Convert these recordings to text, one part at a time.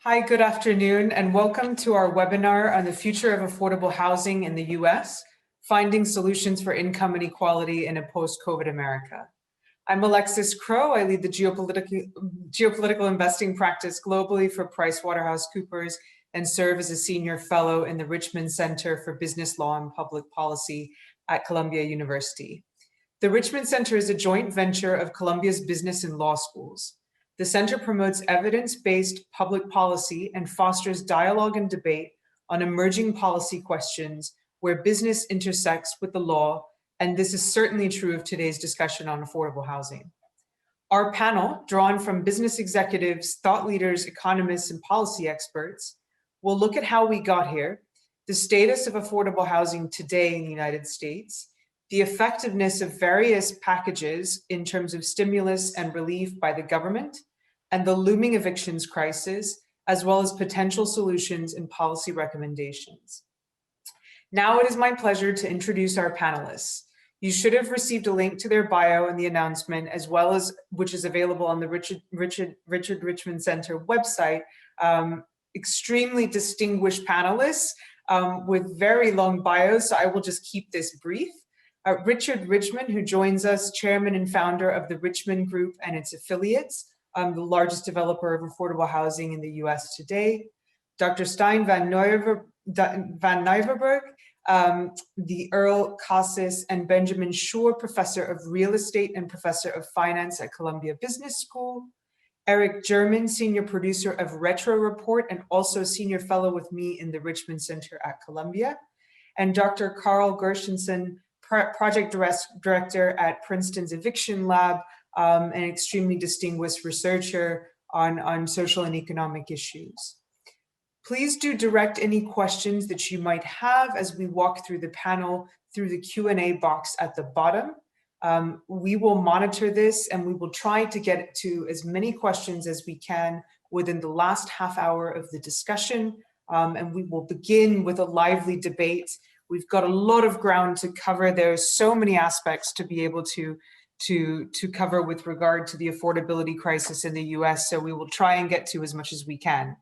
Hi, good afternoon, and welcome to our webinar on the future of affordable housing in the US, finding solutions for income inequality in a post-COVID America. I'm Alexis Crow. I lead the geopolitical investing practice globally for PricewaterhouseCoopers and serve as a senior fellow in the Richmond Center for Business Law and Public Policy at Columbia University. The Richmond Center is a joint venture of Columbia's business and law schools. The center promotes evidence-based public policy and fosters dialogue and debate on emerging policy questions where business intersects with the law, and this is certainly true of today's discussion on affordable housing. Our panel, drawn from business executives, thought leaders, economists, and policy experts, will look at how we got here, the status of affordable housing today in the United States, the effectiveness of various packages in terms of stimulus and relief by the government, and the looming evictions crisis, as well as potential solutions and policy recommendations. Now it is my pleasure to introduce our panelists. You should have received a link to their bio in the announcement, as well as which is available on the Richard Richmond Center website. Extremely distinguished panelists with very long bios, so I will just keep this brief. Richard Richmond, who joins us, chairman and founder of the Richmond Group and its affiliates, the largest developer of affordable housing in the US today. Dr. Stijn van Nieuwerburg, the Earl Cassis and Benjamin Shore Professor of Real Estate and Professor of Finance at Columbia Business School. Eric German, Senior Producer of Retro Report and also Senior Fellow with me in the Richmond Center at Columbia. And Dr. Carl Gershenson, Project Director at Princeton's Eviction Lab, an extremely distinguished researcher on social and economic issues. Please do direct any questions that you might have as we walk through the panel through the Q&A box at the bottom. We will monitor this and we will try to get to as many questions as we can within the last half hour of the discussion, and we will begin with a lively debate. We've got a lot of ground to cover. There's so many aspects to be able to cover with regard to the affordability crisis in the US, so we will try and get to as much as we can.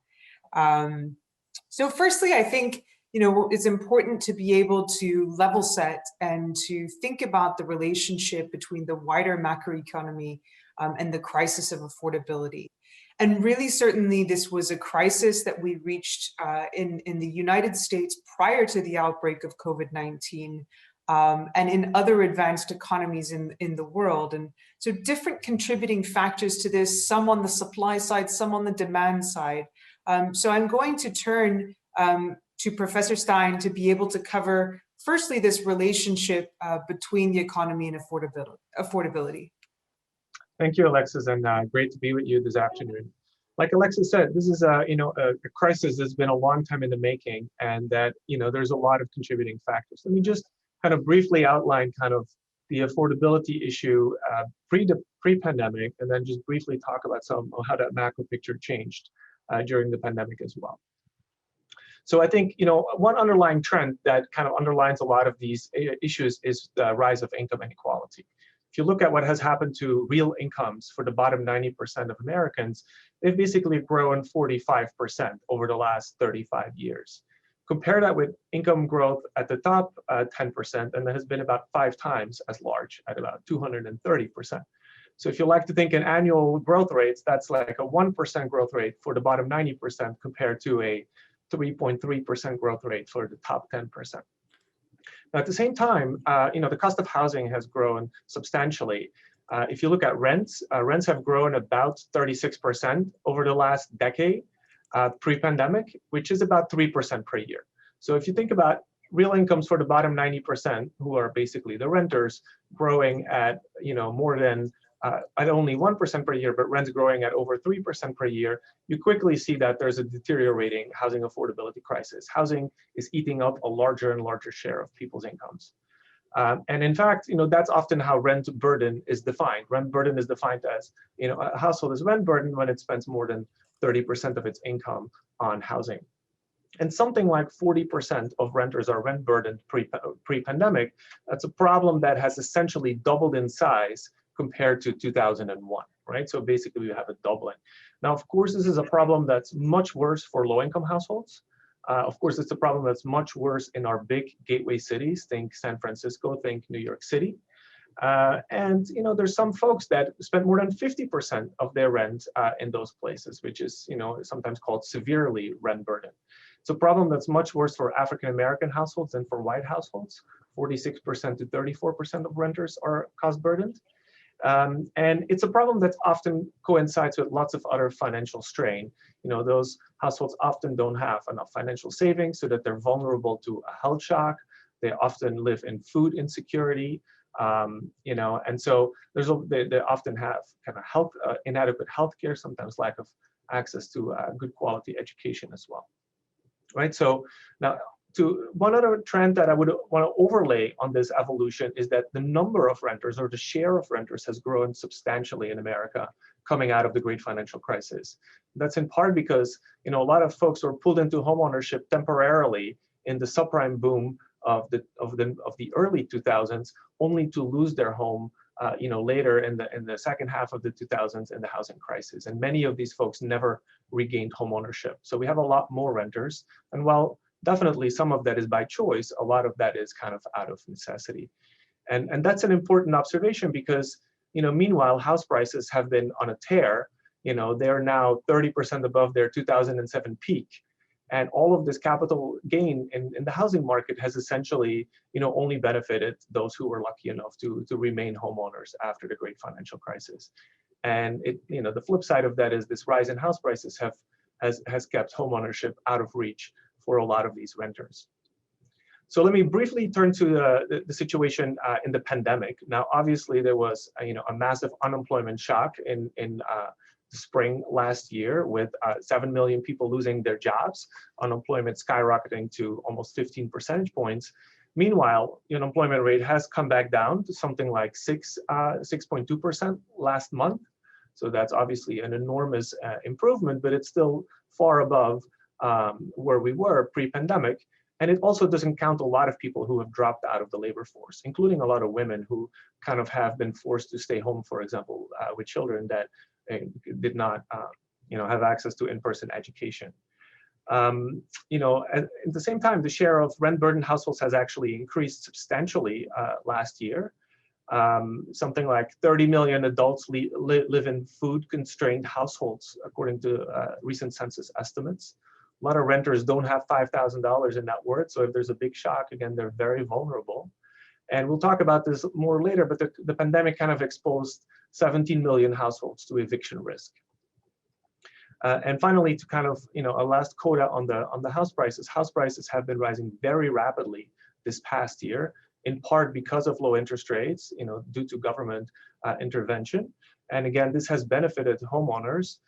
So firstly, I think it's important to be able to level set and to think about the relationship between the wider macroeconomy and the crisis of affordability. And really, certainly, this was a crisis that we reached in the United States prior to the outbreak of COVID-19 and in other advanced economies in the world. And so different contributing factors to this, some on the supply side, some on the demand side. So I'm going to turn to Professor Stijn to be able to cover, firstly, this relationship between the economy and affordability. Thank you, Alexis, and great to be with you this afternoon. Like Alexis said, this is a crisis that's been a long time in the making, and that there's a lot of contributing factors. Let me just kind of briefly outline kind of the affordability issue pre-pandemic, and then just briefly talk about how that macro picture changed during the pandemic as well. So I think one underlying trend that kind of underlines a lot of these issues is the rise of income inequality. If you look at what has happened to real incomes for the bottom 90% of Americans, they've basically grown 45% over the last 35 years. Compare that with income growth at the top 10%, and that has been about 5 times as large at about 230%. So if you like to think in annual growth rates, that's like a 1% growth rate for the bottom 90% compared to a 3.3% growth rate for the top 10%. Now, at the same time, the cost of housing has grown substantially. If you look at rents, rents have grown about 36% over the last decade pre-pandemic, which is about 3% per year. So if you think about real incomes for the bottom 90%, who are basically the renters, growing at more than at only 1% per year, but rents growing at over 3% per year, you quickly see that there's a deteriorating housing affordability crisis. Housing is eating up a larger and larger share of people's incomes. And in fact, that's often how rent burden is defined. Rent burden is defined as, a household is rent burden when it spends more than 30% of its income on housing. And something like 40% of renters are rent burdened pre-pandemic. That's a problem that has essentially doubled in size compared to 2001. right? So basically, we have a doubling. Now, of course, this is a problem that's much worse for low-income households. Of course, it's a problem that's much worse in our big gateway cities. Think San Francisco, think New York City. And there's some folks that spend more than 50% of their rent in those places, which is sometimes called severely rent burden. It's a problem that's much worse for African American households than for white households. 46% to 34% of renters are cost burdened. And it's a problem that often coincides with lots of other financial strain. Those households often don't have enough financial savings so that they're vulnerable to a health shock. They often live in food insecurity. And so they often have kind of inadequate healthcare, sometimes lack of access to good quality education as well, right? So now, one other trend that I would want to overlay on this evolution is that the number of renters, or the share of renters, has grown substantially in America coming out of the great financial crisis. That's in part because a lot of folks were pulled into homeownership temporarily in the subprime boom of the early 2000s, only to lose their home later in the second half of the 2000s in the housing crisis. And many of these folks never regained home ownership. So we have a lot more renters. And while definitely some of that is by choice, a lot of that is kind of out of necessity. And that's an important observation because meanwhile, house prices have been on a tear. They're now 30% above their 2007 peak. And all of this capital gain in the housing market has essentially, only benefited those who were lucky enough to remain homeowners after the great financial crisis. And the flip side of that is this rise in house prices has kept homeownership out of reach for a lot of these renters. So let me briefly turn to the situation in the pandemic. Now, obviously, there was a massive unemployment shock in spring last year, with 7 million people losing their jobs, unemployment skyrocketing to almost 15 percentage points. Meanwhile, the unemployment rate has come back down to something like 6.2% last month. So that's obviously an enormous improvement, but it's still far above where we were pre-pandemic. And it also doesn't count a lot of people who have dropped out of the labor force, including a lot of women who kind of have been forced to stay home, for example, with children that did not have access to in-person education. At the same time, the share of rent-burdened households has actually increased substantially last year. Something like 30 million adults live in food-constrained households, according to recent census estimates. A lot of renters don't have $5,000 in net worth, so if there's a big shock, again, they're very vulnerable. And we'll talk about this more later, but the pandemic kind of exposed 17 million households to eviction risk. And finally, to kind of, a last coda on the house prices. House prices have been rising very rapidly this past year, in part because of low interest rates, due to government intervention. And again, this has benefited homeowners,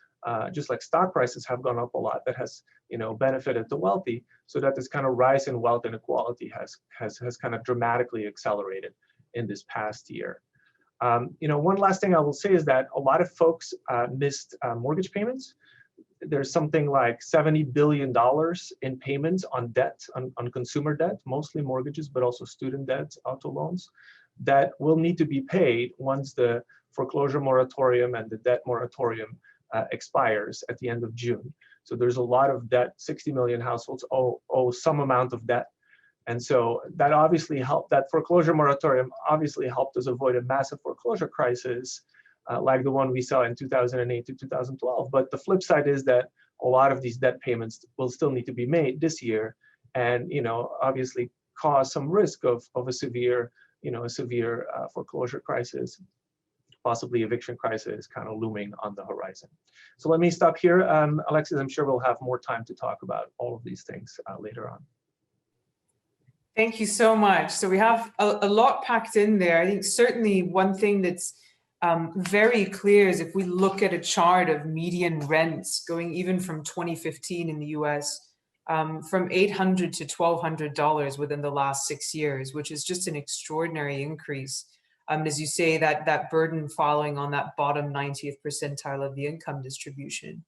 just like stock prices have gone up a lot. That has, benefited the wealthy, so that this kind of rise in wealth inequality has kind of dramatically accelerated in this past year. One last thing I will say is that a lot of folks missed mortgage payments. There's something like $70 billion in payments on debt, on consumer debt, mostly mortgages, but also student debt, auto loans, that will need to be paid once the foreclosure moratorium and the debt moratorium expires at the end of June. So there's a lot of debt. 60 million households owe some amount of debt. And so that obviously helped, that foreclosure moratorium obviously helped us avoid a massive foreclosure crisis like the one we saw in 2008 to 2012. But the flip side is that a lot of these debt payments will still need to be made this year, and obviously cause some risk of a severe foreclosure crisis, possibly eviction crisis kind of looming on the horizon. So let me stop here. Alexis, I'm sure we'll have more time to talk about all of these things later on. Thank you so much. So we have a lot packed in there. I think certainly one thing that's very clear is if we look at a chart of median rents going even from 2015 in the US, from $800 to $1,200 within the last 6 years, which is just an extraordinary increase. As you say, that burden following on that bottom 90th percentile of the income distribution.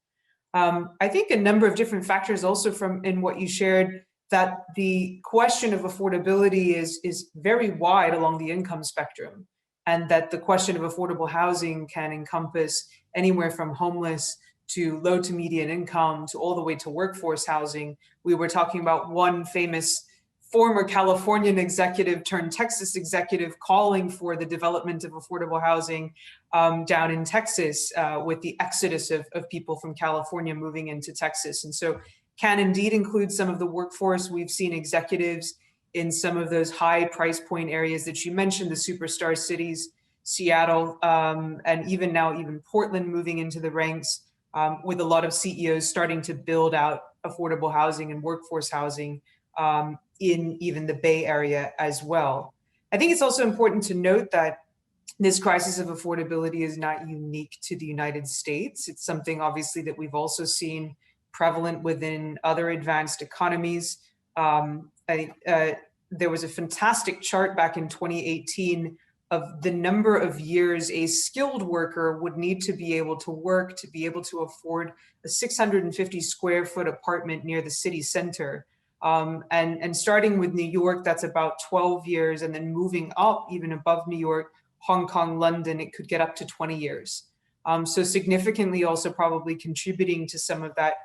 I think a number of different factors also in what you shared, that the question of affordability is very wide along the income spectrum. and that the question of affordable housing can encompass anywhere from homeless to low to median income to all the way to workforce housing. We were talking about one famous former Californian executive turned Texas executive calling for the development of affordable housing down in Texas with the exodus of people from California moving into Texas. And so can indeed include some of the workforce. We've seen executives in some of those high price point areas that you mentioned, the superstar cities, Seattle, and even now, even Portland moving into the ranks with a lot of CEOs starting to build out affordable housing and workforce housing in even the Bay Area as well. I think it's also important to note that this crisis of affordability is not unique to the United States. It's something obviously that we've also seen prevalent within other advanced economies. There was a fantastic chart back in 2018 of the number of years a skilled worker would need to be able to work to be able to afford a 650 square foot apartment near the city center. And starting with New York, that's about 12 years, and then moving up even above New York, Hong Kong, London, it could get up to 20 years. So significantly also probably contributing to some of that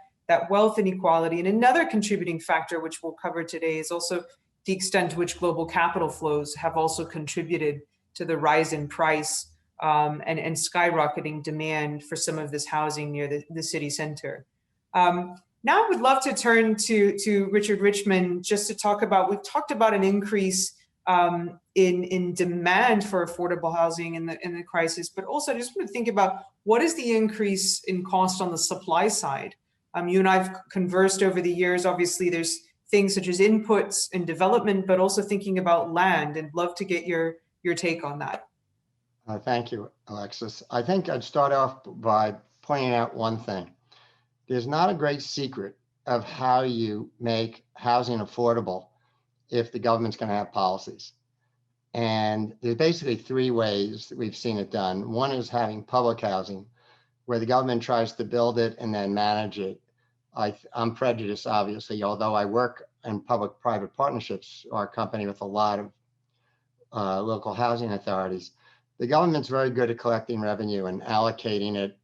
wealth inequality. And another contributing factor, which we'll cover today, is also the extent to which global capital flows have also contributed to the rise in price and skyrocketing demand for some of this housing near the city center. Now I would love to turn to Richard Richmond just to talk about, we've talked about an increase in demand for affordable housing in the crisis, but also I just want to think about what is the increase in cost on the supply side? You and I've conversed over the years. Obviously, there's things such as inputs and development, but also thinking about land, and love to get your take on that. Thank you, Alexis. I think I'd start off by pointing out one thing. There's not a great secret of how you make housing affordable if the government's going to have policies. And there's basically three ways that we've seen it done. One is having public housing, where the government tries to build it and then manage it. I'm prejudiced, obviously, although I work in public-private partnerships, our company with a lot of local housing authorities. The government's very good at collecting revenue and allocating it.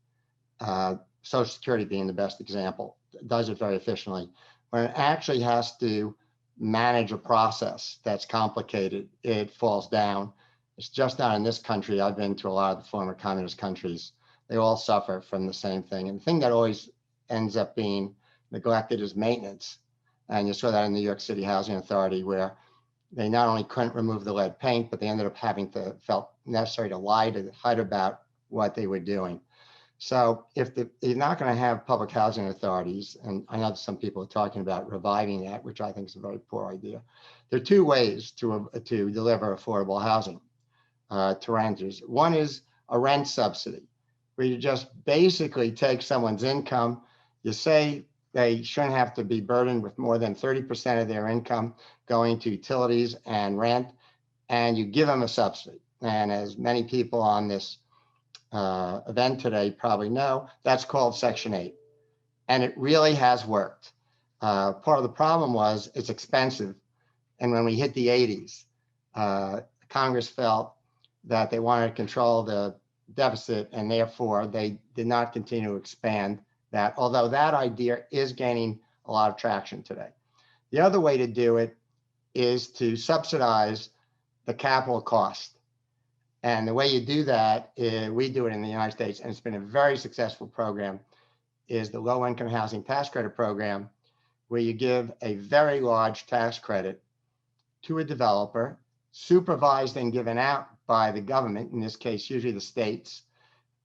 Social Security being the best example, does it very efficiently. When it actually has to manage a process that's complicated, it falls down. It's just not in this country. I've been to a lot of the former communist countries. They all suffer from the same thing. And the thing that always ends up being neglected is maintenance. And you saw that in the New York City Housing Authority, where they not only couldn't remove the lead paint, but they ended up felt necessary to lie to the HUD about what they were doing. So if you're not going to have public housing authorities, and I know some people are talking about reviving that, which I think is a very poor idea. There are two ways to deliver affordable housing to renters. One is a rent subsidy, where you just basically take someone's income. You say they shouldn't have to be burdened with more than 30% of their income going to utilities and rent, and you give them a subsidy. And as many people on this event today probably know, that's called Section 8. And it really has worked. Part of the problem was it's expensive. And when we hit the 80s, Congress felt that they wanted to control the deficit, and therefore they did not continue to expand that, although that idea is gaining a lot of traction today. The other way to do it is to subsidize the capital cost. And the way you do that, we do it in the United States, and it's been a very successful program, is the Low Income Housing Tax Credit Program, where you give a very large tax credit to a developer, supervised and given out by the government, in this case, usually the states.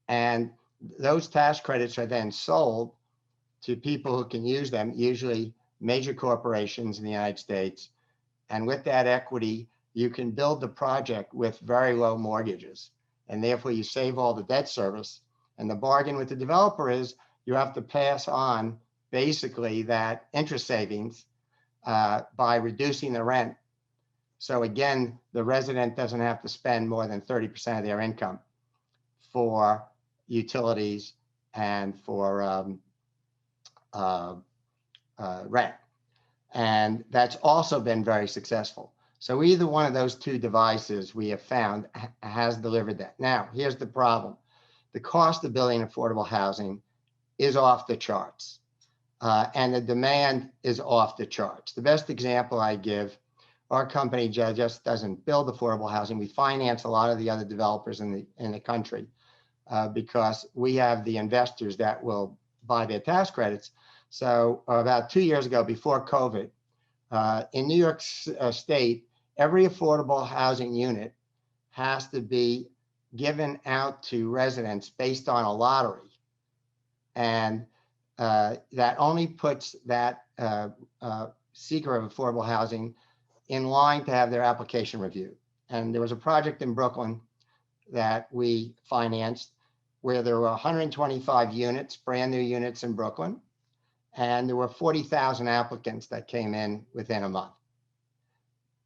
And those tax credits are then sold to people who can use them, usually major corporations in the United States. And with that equity, you can build the project with very low mortgages. And therefore you save all the debt service. And the bargain with the developer is you have to pass on basically that interest savings by reducing the rent. So again, the resident doesn't have to spend more than 30% of their income for utilities and for rent. And that's also been very successful. So either one of those two devices we have found has delivered that. Now, here's the problem. The cost of building affordable housing is off the charts, and the demand is off the charts. The best example I give, our company just doesn't build affordable housing. We finance a lot of the other developers in the country because we have the investors that will buy their tax credits. So about 2 years ago, before COVID, in New York State, every affordable housing unit has to be given out to residents based on a lottery. And that only puts that seeker of affordable housing in line to have their application reviewed. And there was a project in Brooklyn that we financed where there were 125 units, brand new units in Brooklyn, and there were 40,000 applicants that came in within a month.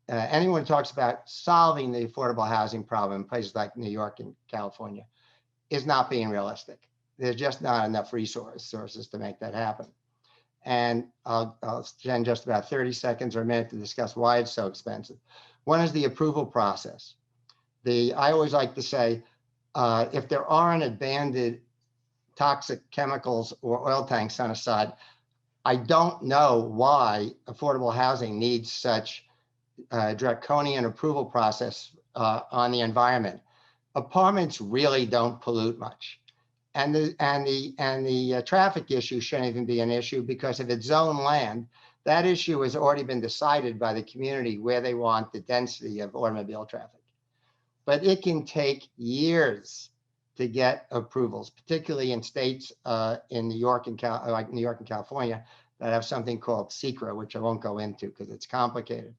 Anyone who talks about solving the affordable housing problem in places like New York and California is not being realistic. There's just not enough resources to make that happen. And I'll spend just about 30 seconds or a minute to discuss why it's so expensive. One is the approval process. I always like to say, if there aren't abandoned toxic chemicals or oil tanks on a site, I don't know why affordable housing needs such draconian approval process on the environment. Apartments really don't pollute much. And the traffic issue shouldn't even be an issue, because if it's zone land, that issue has already been decided by the community where they want the density of automobile traffic. But it can take years to get approvals, particularly in states in New York and like New York and California that have something called SECRA, which I won't go into because it's complicated.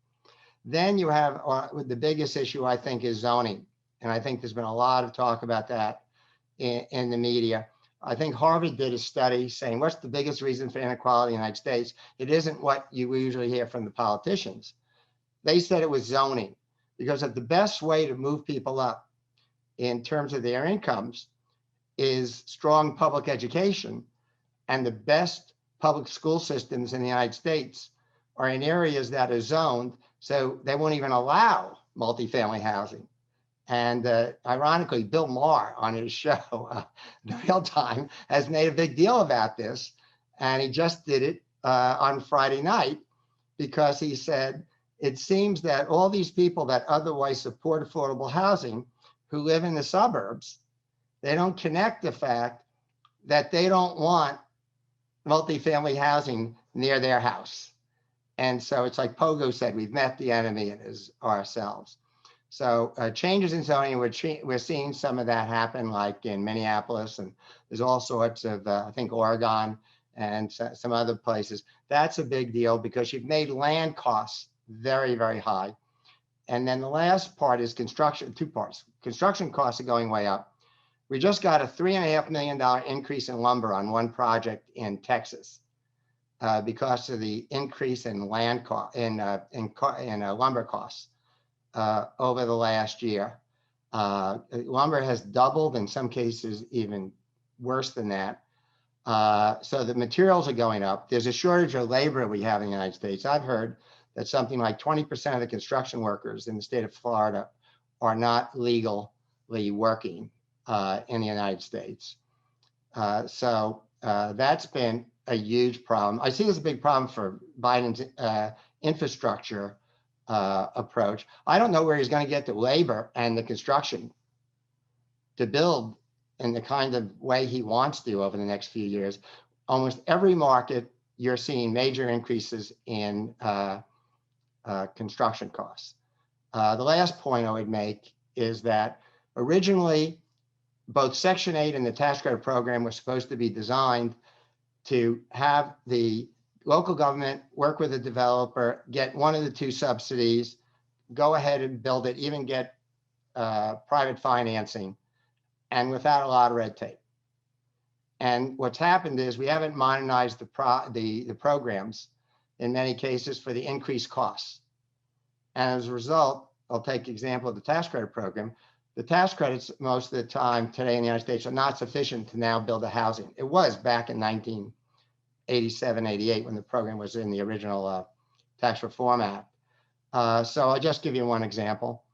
Then you have the biggest issue, I think, is zoning. And I think there's been a lot of talk about that in the media. I think Harvard did a study saying, what's the biggest reason for inequality in the United States? It isn't what you usually hear from the politicians. They said it was zoning, because the best way to move people up in terms of their incomes is strong public education. And the best public school systems in the United States are in areas that are zoned, so they won't even allow multifamily housing. And ironically, Bill Maher on his show, The Real Time, has made a big deal about this. And he just did it on Friday night, because he said, it seems that all these people that otherwise support affordable housing who live in the suburbs, they don't connect the fact that they don't want multifamily housing near their house. And so it's like Pogo said, we've met the enemy, and is ourselves. So changes in zoning, we're seeing some of that happen, like in Minneapolis, and there's all sorts of, I think, Oregon and some other places. That's a big deal, because you've made land costs very, very high. And then the last part is construction, two parts. Construction costs are going way up. We just got a $3.5 million increase in lumber on one project in Texas because of the increase in land cost, in lumber costs over the last year. Lumber has doubled, in some cases even worse than that. So the materials are going up. There's a shortage of labor we have in the United States. I've heard that something like 20% of the construction workers in the state of Florida are not legally working in the United States. So that's been a huge problem. I see this as a big problem for Biden's infrastructure approach. I don't know where he's going to get the labor and the construction to build in the kind of way he wants to over the next few years. Almost every market, you're seeing major increases in construction costs. The last point I would make is that originally, both Section 8 and the tax credit program were supposed to be designed to have the local government work with the developer, get one of the two subsidies, go ahead and build it, even get private financing, and without a lot of red tape. And what's happened is we haven't modernized the programs in many cases for the increased costs. And as a result, I'll take the example of the tax credit program. The tax credits most of the time today in the United States are not sufficient to now build a housing. It was back in 1987, 88, when the program was in the original Tax Reform Act. So I'll just give you one example.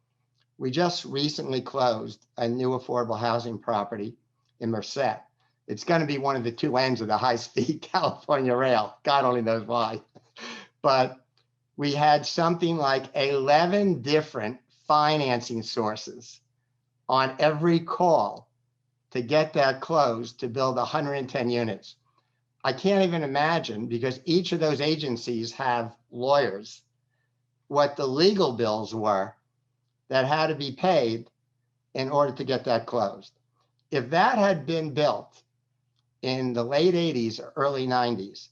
We just recently closed a new affordable housing property in Merced. It's going to be one of the two ends of the high-speed California rail. God only knows why. But we had something like 11 different financing sources on every call to get that closed to build 110 units. I can't even imagine, because each of those agencies have lawyers, what the legal bills were that had to be paid in order to get that closed. If that had been built in the late 80s or early 90s,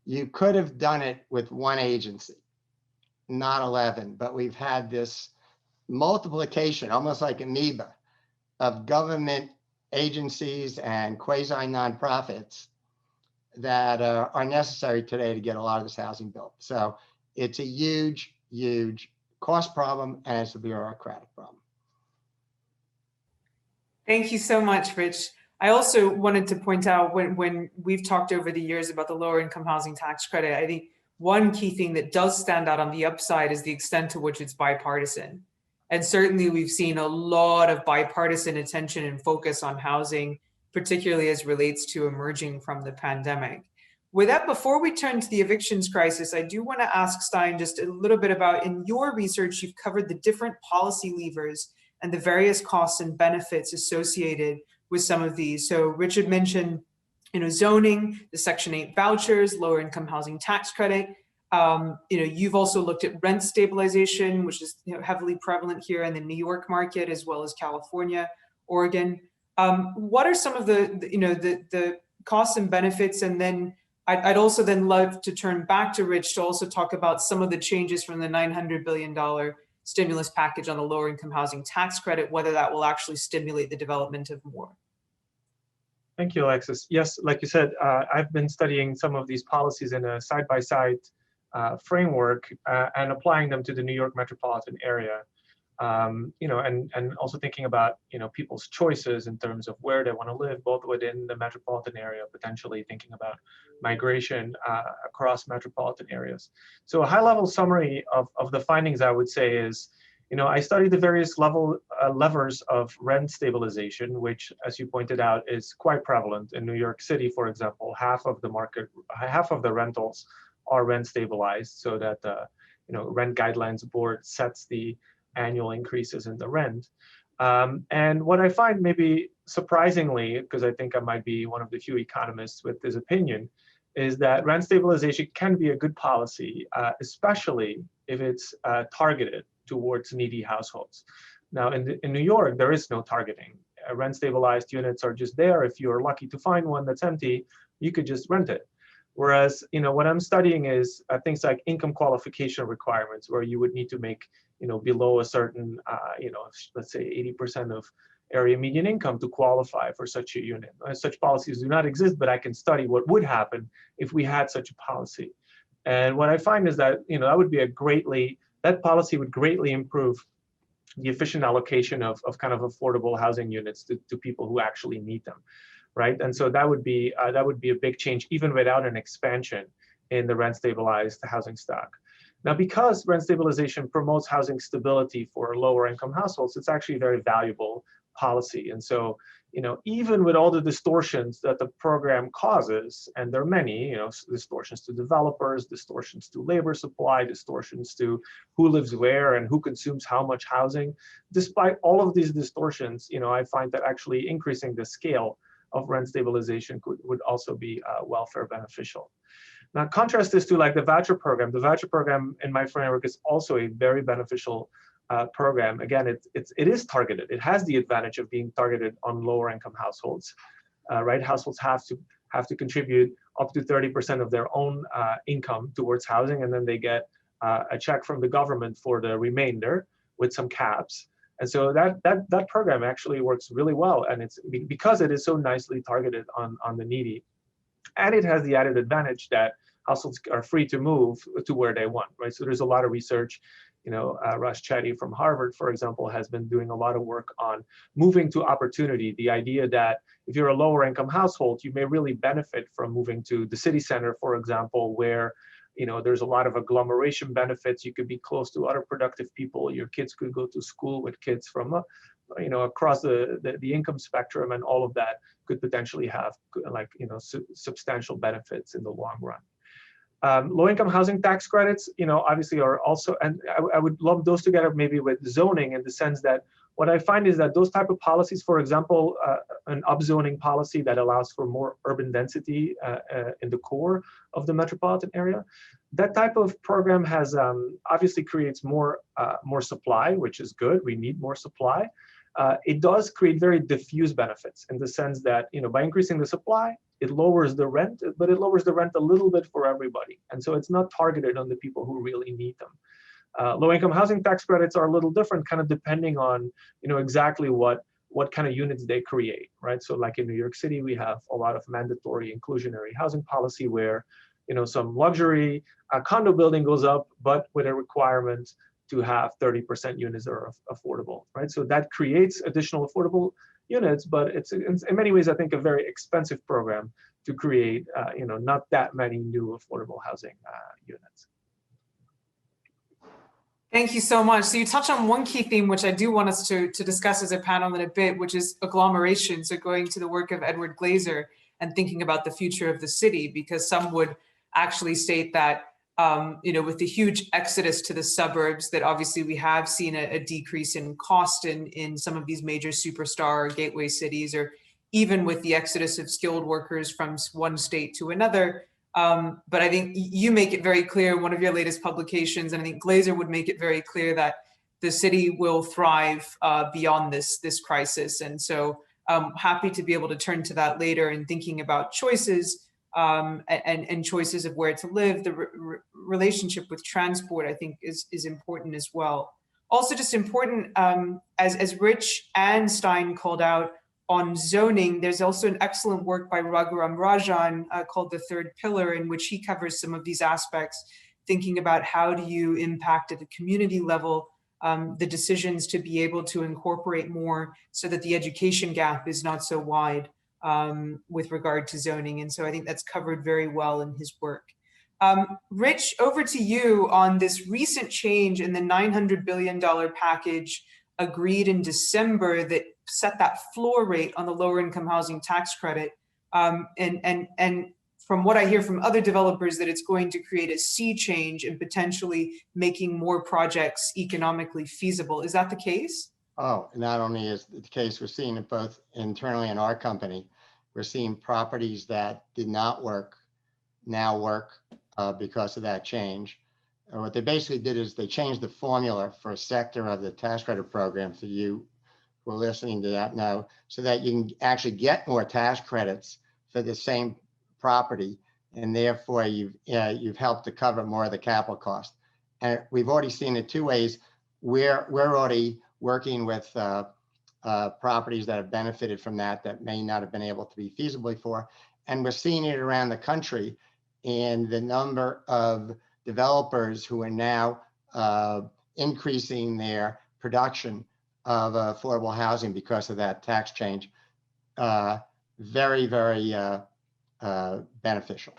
you could have done it with one agency, not 11, but we've had this multiplication, almost like amoeba, of government agencies and quasi nonprofits that are necessary today to get a lot of this housing built. So it's a huge, huge cost problem, and it's a bureaucratic problem. Thank you so much, Rich. I also wanted to point out, when we've talked over the years about the lower income housing tax credit, I think one key thing that does stand out on the upside is the extent to which it's bipartisan. And certainly we've seen a lot of bipartisan attention and focus on housing, particularly as relates to emerging from the pandemic. With that, before we turn to the evictions crisis, I do want to ask Stein just a little bit about, in your research, you've covered the different policy levers and the various costs and benefits associated with some of these. So Richard mentioned, zoning, the Section 8 vouchers, lower income housing tax credit. You've also looked at rent stabilization, which is heavily prevalent here in the New York market, as well as California, Oregon. What are some of the costs and benefits? And then I'd also then love to turn back to Rich to also talk about some of the changes from the $900 billion stimulus package on the lower income housing tax credit, whether that will actually stimulate the development of more. Thank you, Alexis. Yes, like you said, I've been studying some of these policies in a side-by-side framework and applying them to the New York metropolitan area. And also thinking about, people's choices in terms of where they want to live, both within the metropolitan area, potentially thinking about migration across metropolitan areas. So a high-level summary of the findings, I would say, is, I studied the various levers of rent stabilization, which, as you pointed out, is quite prevalent in New York City. For example, half of the rentals are rent stabilized, so that the Rent Guidelines Board sets the annual increases in the rent. And what I find, maybe surprisingly, because I think I might be one of the few economists with this opinion, is that rent stabilization can be a good policy, especially if it's targeted towards needy households. Now, in New York, there is no targeting. Rent stabilized units are just there. If you're lucky to find one that's empty, you could just rent it. Whereas, what I'm studying is things like income qualification requirements, where you would need to make, below a certain, let's say 80% of area median income to qualify for such a unit. Such policies do not exist, but I can study what would happen if we had such a policy. And what I find is that, that would be that policy would greatly improve the efficient allocation of kind of affordable housing units to people who actually need them, right? And so that would be a big change, even without an expansion in the rent stabilized housing stock. Now, because rent stabilization promotes housing stability for lower income households, it's actually a very valuable policy. And so, even with all the distortions that the program causes, and there are many, distortions to developers, distortions to labor supply, distortions to who lives where and who consumes how much housing, despite all of these distortions, I find that actually increasing the scale of rent stabilization would also be welfare beneficial. Now, contrast this to like the voucher program. The voucher program in my framework is also a very beneficial program. Again, it is targeted. It has the advantage of being targeted on lower income households, right? Households have to contribute up to 30% of their own income towards housing, and then they get a check from the government for the remainder with some caps. And so that program actually works really well, and it's because it is so nicely targeted on the needy. And it has the added advantage that households are free to move to where they want, right? So there's a lot of research. Rush Chetty from Harvard, for example, has been doing a lot of work on moving to opportunity. The idea that if you're a lower income household, you may really benefit from moving to the city center, for example, where there's a lot of agglomeration benefits. You could be close to other productive people. Your kids could go to school with kids from across the income spectrum, and all of that could potentially have substantial benefits in the long run. Low-income housing tax credits, obviously are also, and I would lump those together maybe with zoning, in the sense that what I find is that those type of policies, for example, an upzoning policy that allows for more urban density in the core of the metropolitan area, that type of program has obviously creates more supply, which is good. We need more supply. It does create very diffuse benefits, in the sense that by increasing the supply, it lowers the rent, but it lowers the rent a little bit for everybody, and so it's not targeted on the people who really need them. Low-income housing tax credits are a little different, kind of depending on exactly what kind of units they create, right? So like in New York City, we have a lot of mandatory inclusionary housing policy where some luxury condo building goes up, but with a requirement to have 30% units that are affordable, right? So that creates additional affordable units, but it's in many ways, I think, a very expensive program to create, not that many new affordable housing units. Thank you so much. So you touched on one key theme, which I do want us to discuss as a panel in a bit, which is agglomeration. So going to the work of Edward Glazer and thinking about the future of the city, because some would actually state that, with the huge exodus to the suburbs, that obviously we have seen a decrease in cost in some of these major superstar or gateway cities, or even with the exodus of skilled workers from one state to another. But I think you make it very clear in one of your latest publications, and I think Glazer would make it very clear, that the city will thrive beyond this crisis. And so I'm happy to be able to turn to that later in thinking about choices and choices of where to live. The relationship with transport, I think, is important as well. Also just important, as Rich and Stein called out, on zoning, there's also an excellent work by Raghuram Rajan called The Third Pillar, in which he covers some of these aspects, thinking about how do you impact at the community level the decisions to be able to incorporate more, so that the education gap is not so wide with regard to zoning. And so I think that's covered very well in his work. Rich, over to you on this recent change in the $900 billion package agreed in December that set that floor rate on the lower income housing tax credit. And from what I hear from other developers, that it's going to create a sea change in potentially making more projects economically feasible. Is that the case? Oh, not only is it the case, we're seeing it both internally in our company. We're seeing properties that did not work now work because of that change. What they basically did is they changed the formula for a sector of the tax credit program, for you who are listening to that now, so that you can actually get more tax credits for the same property, and therefore you've helped to cover more of the capital cost. And we've already seen it two ways. We're already working with properties that have benefited from that may not have been able to be feasible before, and we're seeing it around the country in the number of developers who are now increasing their production of affordable housing because of that tax change. Very, very beneficial.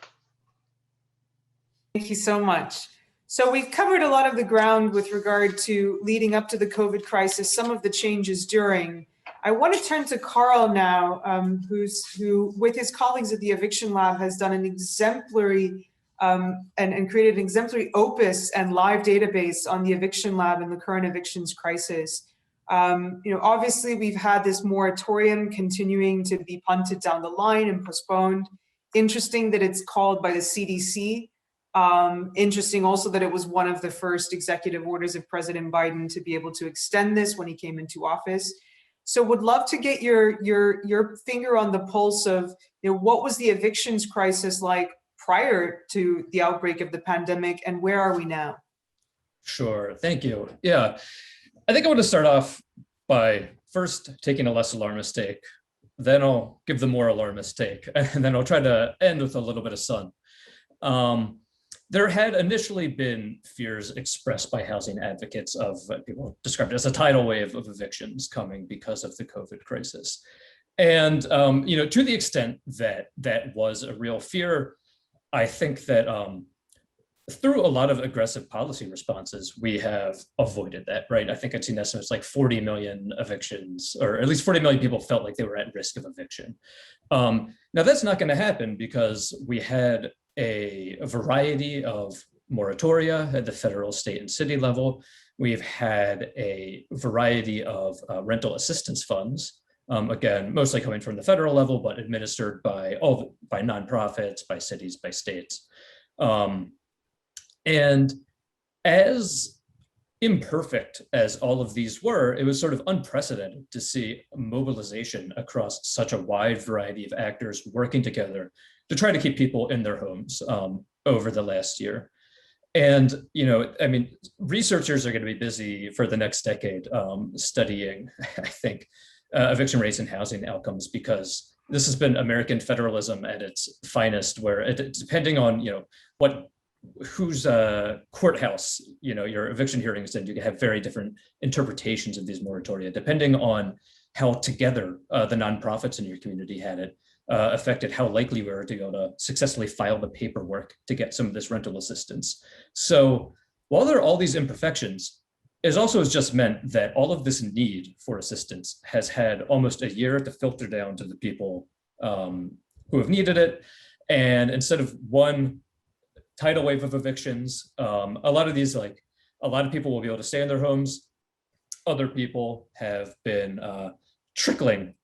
Thank you so much. So we've covered a lot of the ground with regard to leading up to the COVID crisis, some of the changes during. I want to turn to Carl now, who with his colleagues at the Eviction Lab has done an exemplary and created an exemplary opus and live database on the Eviction Lab and the current evictions crisis. Obviously we've had this moratorium continuing to be punted down the line and postponed. Interesting that it's called by the CDC. Interesting also that it was one of the first executive orders of President Biden to be able to extend this when he came into office. So would love to get your finger on the pulse of, what was the evictions crisis like prior to the outbreak of the pandemic, and where are we now? Sure, thank you. Yeah, I think I want to start off by first taking a less alarmist take, then I'll give the more alarmist take, and then I'll try to end with a little bit of sun. There had initially been fears expressed by housing advocates of people described it as a tidal wave of evictions coming because of the COVID crisis. And, to the extent that that was a real fear, I think that through a lot of aggressive policy responses, we have avoided that, right? I think I'd seen estimates like 40 million evictions, or at least 40 million people felt like they were at risk of eviction. Now that's not going to happen because we had a variety of moratoria at the federal, state, and city level. We've had a variety of rental assistance funds, again, mostly coming from the federal level, but administered by nonprofits, by cities, by states. And as imperfect as all of these were, it was sort of unprecedented to see mobilization across such a wide variety of actors working together to try to keep people in their homes over the last year. And, I mean, researchers are going to be busy for the next decade studying, I think, eviction rates and housing outcomes, because this has been American federalism at its finest, where depending on, whose courthouse, your eviction hearings, and you can have very different interpretations of these moratoria, depending on how together the nonprofits in your community had it, affected how likely we were to be able to successfully file the paperwork to get some of this rental assistance. So while there are all these imperfections, it also has just meant that all of this need for assistance has had almost a year to filter down to the people who have needed it. And instead of one tidal wave of evictions, a lot of people will be able to stay in their homes. Other people have been trickling.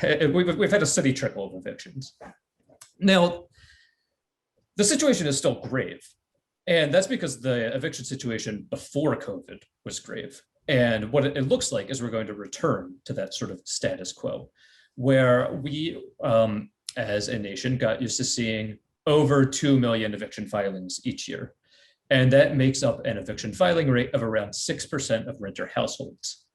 We've had a steady trickle of evictions. Now, the situation is still grave. And that's because the eviction situation before COVID was grave. And what it looks like is we're going to return to that sort of status quo, where we, as a nation, got used to seeing over 2 million eviction filings each year. And that makes up an eviction filing rate of around 6% of renter households.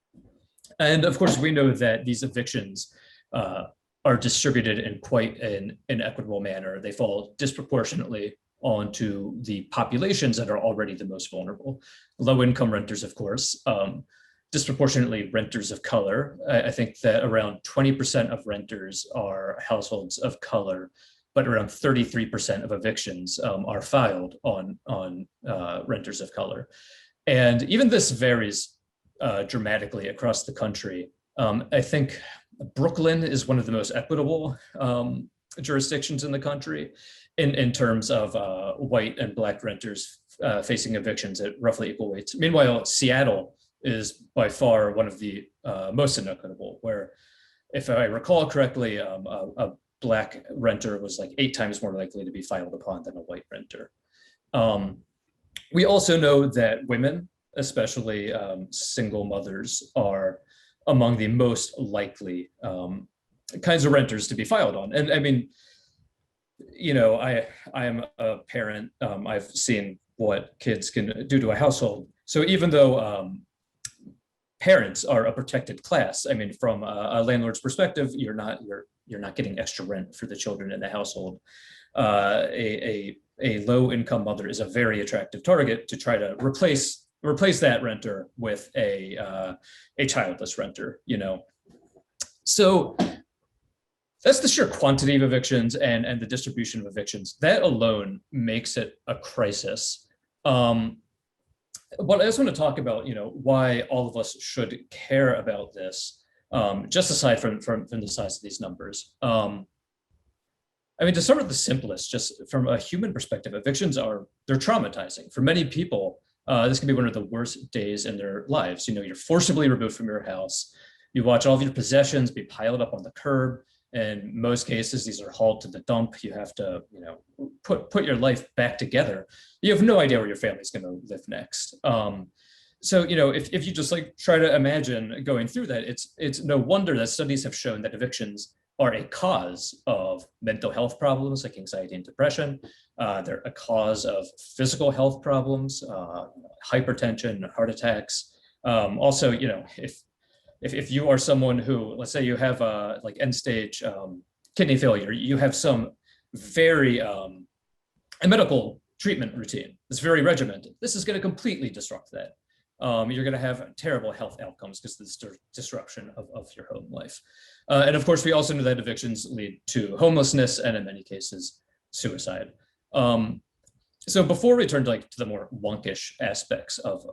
And of course, we know that these evictions are distributed in quite an inequitable manner. They fall disproportionately onto the populations that are already the most vulnerable. Low-income renters, of course, disproportionately renters of color. I think that around 20% of renters are households of color, but around 33% of evictions are filed on renters of color. And even this varies dramatically across the country. I think Brooklyn is one of the most equitable jurisdictions in the country in terms of white and black renters facing evictions at roughly equal weights. Meanwhile, Seattle is by far one of the most inequitable, where, if I recall correctly, a black renter was like 8 times more likely to be filed upon than a white renter. We also know that women, especially single mothers, are among the most likely kinds of renters to be filed on. And I mean, I am a parent. I've seen what kids can do to a household. So even though parents are a protected class, I mean, from a landlord's perspective, you're not getting extra rent for the children in the household. A low-income mother is a very attractive target to try to replace that renter with a childless renter. So that's the sheer quantity of evictions and the distribution of evictions. That alone makes it a crisis. But I just want to talk about, why all of us should care about this, just aside from the size of these numbers. I mean, to start with the simplest, just from a human perspective, evictions they're traumatizing. For many people, this can be one of the worst days in their lives. You're forcibly removed from your house. You watch all of your possessions be piled up on the curb. In most cases, these are hauled to the dump. You have to, put your life back together. You have no idea where your family's going to live next. So, if you just try to imagine going through that, it's no wonder that studies have shown that evictions are a cause of mental health problems like anxiety and depression. They're a cause of physical health problems, hypertension, heart attacks. Also, if you are someone who, let's say you have end stage kidney failure, you have some very a medical treatment routine that's very regimented. This is going to completely disrupt that. You're going to have terrible health outcomes because of this disruption of your home life. And of course, we also know that evictions lead to homelessness and in many cases, suicide. So before we turn to the more wonkish aspects of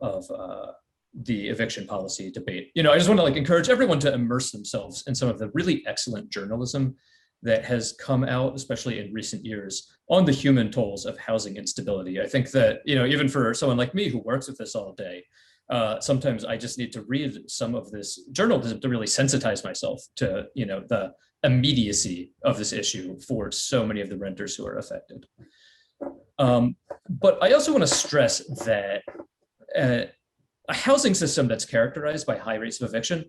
the eviction policy debate, I just want to encourage everyone to immerse themselves in some of the really excellent journalism that has come out, especially in recent years, on the human tolls of housing instability. I think that, even for someone like me who works with this all day, sometimes I just need to read some of this journalism to really sensitize myself to, the immediacy of this issue for so many of the renters who are affected. But I also want to stress that a housing system that's characterized by high rates of eviction,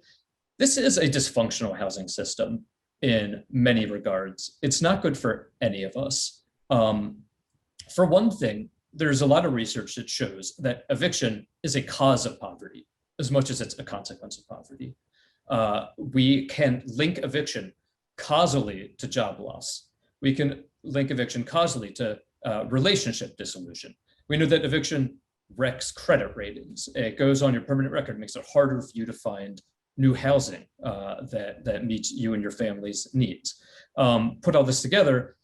this is a dysfunctional housing system in many regards. It's not good for any of us. For one thing, there's a lot of research that shows that eviction is a cause of poverty as much as it's a consequence of poverty. We can link eviction causally to job loss. We can link eviction causally to relationship dissolution. We know that eviction wrecks credit ratings. It goes on your permanent record, makes it harder for you to find new housing that meets you and your family's needs. Put all this together,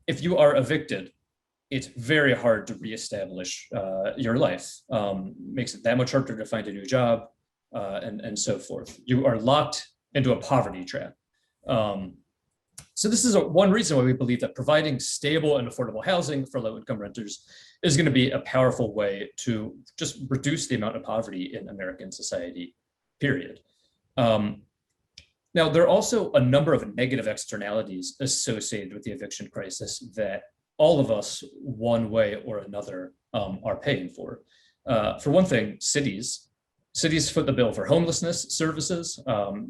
if you are evicted, it's very hard to reestablish your life. Makes it that much harder to find a new job and so forth. You are locked into a poverty trap. So this is one reason why we believe that providing stable and affordable housing for low-income renters is going to be a powerful way to just reduce the amount of poverty in American society, period. Now, there are also a number of negative externalities associated with the eviction crisis that all of us, one way or another, are paying for. For one thing, cities foot the bill for homelessness services.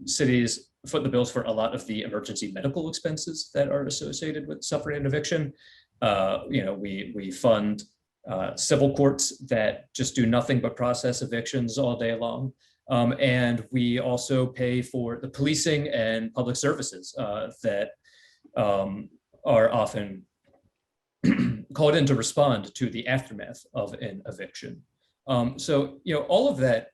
Cities foot the bills for a lot of the emergency medical expenses that are associated with suffering an eviction. We fund civil courts that just do nothing but process evictions all day long. And we also pay for the policing and public services that are often called in to respond to the aftermath of an eviction. So, all of that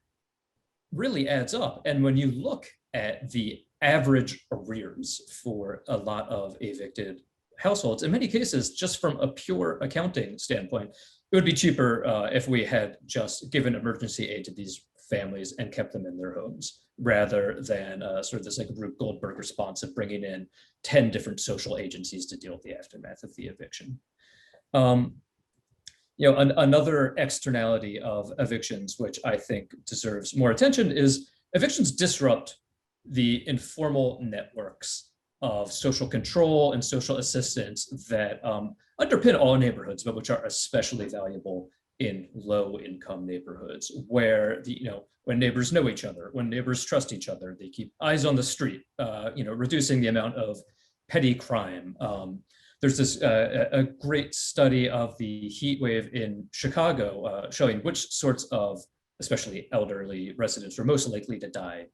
really adds up. And when you look at the average arrears for a lot of evicted households, in many cases, just from a pure accounting standpoint, it would be cheaper if we had just given emergency aid to these families and kept them in their homes, rather than sort of this Rube Goldberg response of bringing in 10 different social agencies to deal with the aftermath of the eviction. Another externality of evictions, which I think deserves more attention, is evictions disrupt the informal networks of social control and social assistance that underpin all neighborhoods, but which are especially valuable in low-income neighborhoods, where when neighbors know each other, when neighbors trust each other, they keep eyes on the street, reducing the amount of petty crime. There's this a great study of the heat wave in Chicago showing which sorts of especially elderly residents were most likely to die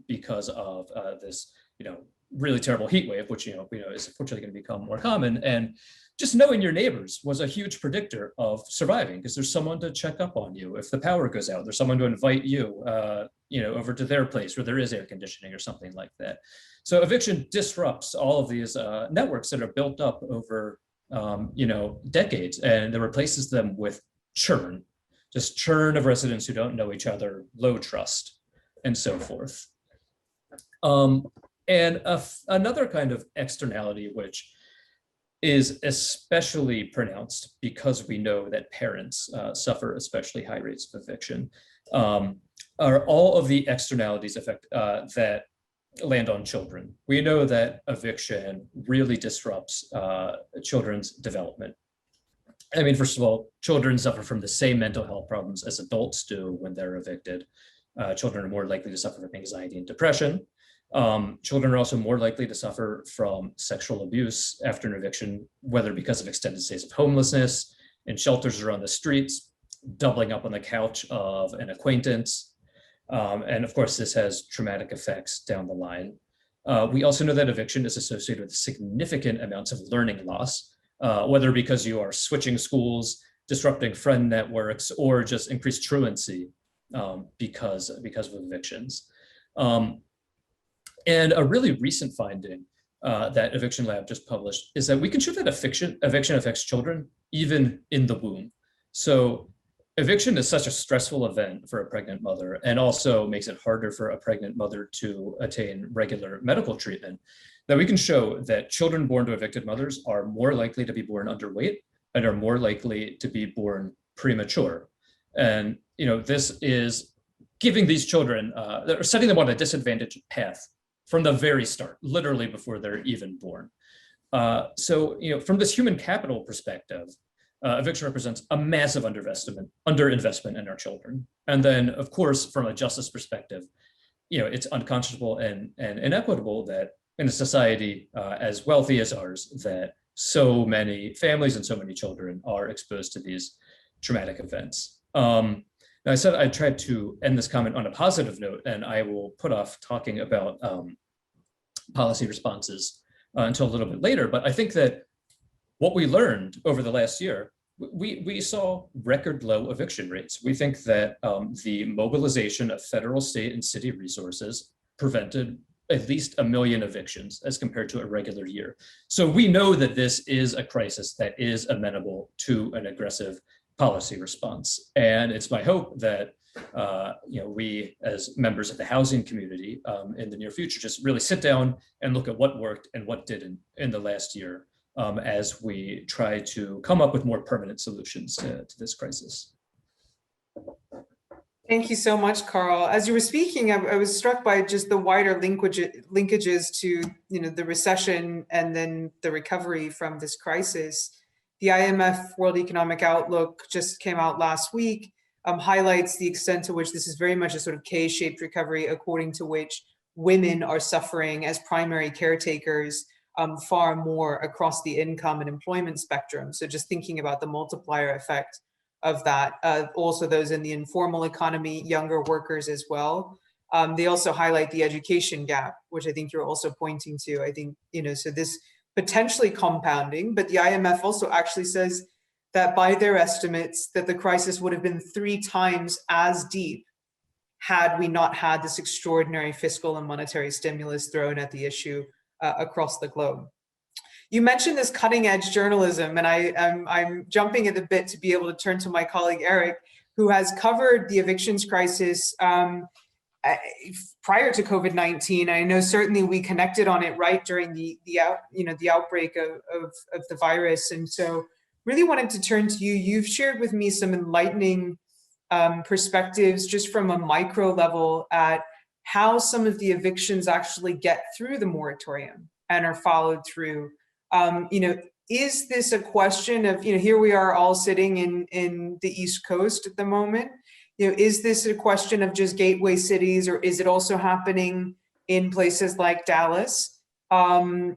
because of this, really terrible heat wave, which is unfortunately going to become more common. And just knowing your neighbors was a huge predictor of surviving, because there's someone to check up on you if the power goes out. There's someone to invite you, over to their place where there is air conditioning or something like that. So eviction disrupts all of these networks that are built up over, decades, and it replaces them with churn, just churn of residents who don't know each other, low trust, and so forth. And another kind of externality, which is especially pronounced because we know that parents suffer especially high rates of eviction, are all of the externalities that land on children. We know that eviction really disrupts children's development. I mean, first of all, children suffer from the same mental health problems as adults do when they're evicted. Children are more likely to suffer from anxiety and depression. Children are also more likely to suffer from sexual abuse after an eviction, whether because of extended stays of homelessness, in shelters or on the streets, doubling up on the couch of an acquaintance. And of course, this has traumatic effects down the line. We also know that eviction is associated with significant amounts of learning loss, whether because you are switching schools, disrupting friend networks, or just increased truancy because of evictions. And a really recent finding that Eviction Lab just published is that we can show that eviction affects children even in the womb. So eviction is such a stressful event for a pregnant mother, and also makes it harder for a pregnant mother to attain regular medical treatment, that we can show that children born to evicted mothers are more likely to be born underweight and are more likely to be born premature. And this is giving these children, or setting them on a disadvantaged path from the very start, literally before they're even born. So from this human capital perspective, eviction represents a massive underinvestment in our children. And then, of course, from a justice perspective, it's unconscionable and inequitable that in a society as wealthy as ours, that so many families and so many children are exposed to these traumatic events. Now, I said I tried to end this comment on a positive note, and I will put off talking about policy responses until a little bit later. But I think that what we learned over the last year, we saw record low eviction rates. We think that the mobilization of federal, state, and city resources prevented at least 1 million evictions as compared to a regular year. So we know that this is a crisis that is amenable to an aggressive policy response. And it's my hope that we as members of the housing community in the near future just really sit down and look at what worked and what didn't in the last year as we try to come up with more permanent solutions to this crisis. Thank you so much, Carl. As you were speaking, I was struck by just the wider linkages to the recession and then the recovery from this crisis. The IMF World Economic Outlook just came out last week, highlights the extent to which this is very much a sort of K-shaped recovery, according to which women are suffering as primary caretakers far more across the income and employment spectrum. So just thinking about the multiplier effect of that, also those in the informal economy, younger workers as well. They also highlight the education gap, which I think you're also pointing to. I think, so this potentially compounding, but the IMF also actually says that by their estimates that the crisis would have been 3 times as deep had we not had this extraordinary fiscal and monetary stimulus thrown at the issue across the globe. You mentioned this cutting edge journalism, and I'm jumping at the bit to be able to turn to my colleague Eric, who has covered the evictions crisis prior to COVID-19. I know certainly we connected on it right during the outbreak of the virus, and so really wanted to turn to you. You've shared with me some enlightening perspectives just from a micro level at how some of the evictions actually get through the moratorium and are followed through. Is this a question of, here we are all sitting in the East Coast at the moment, is this a question of just gateway cities, or is it also happening in places like Dallas? And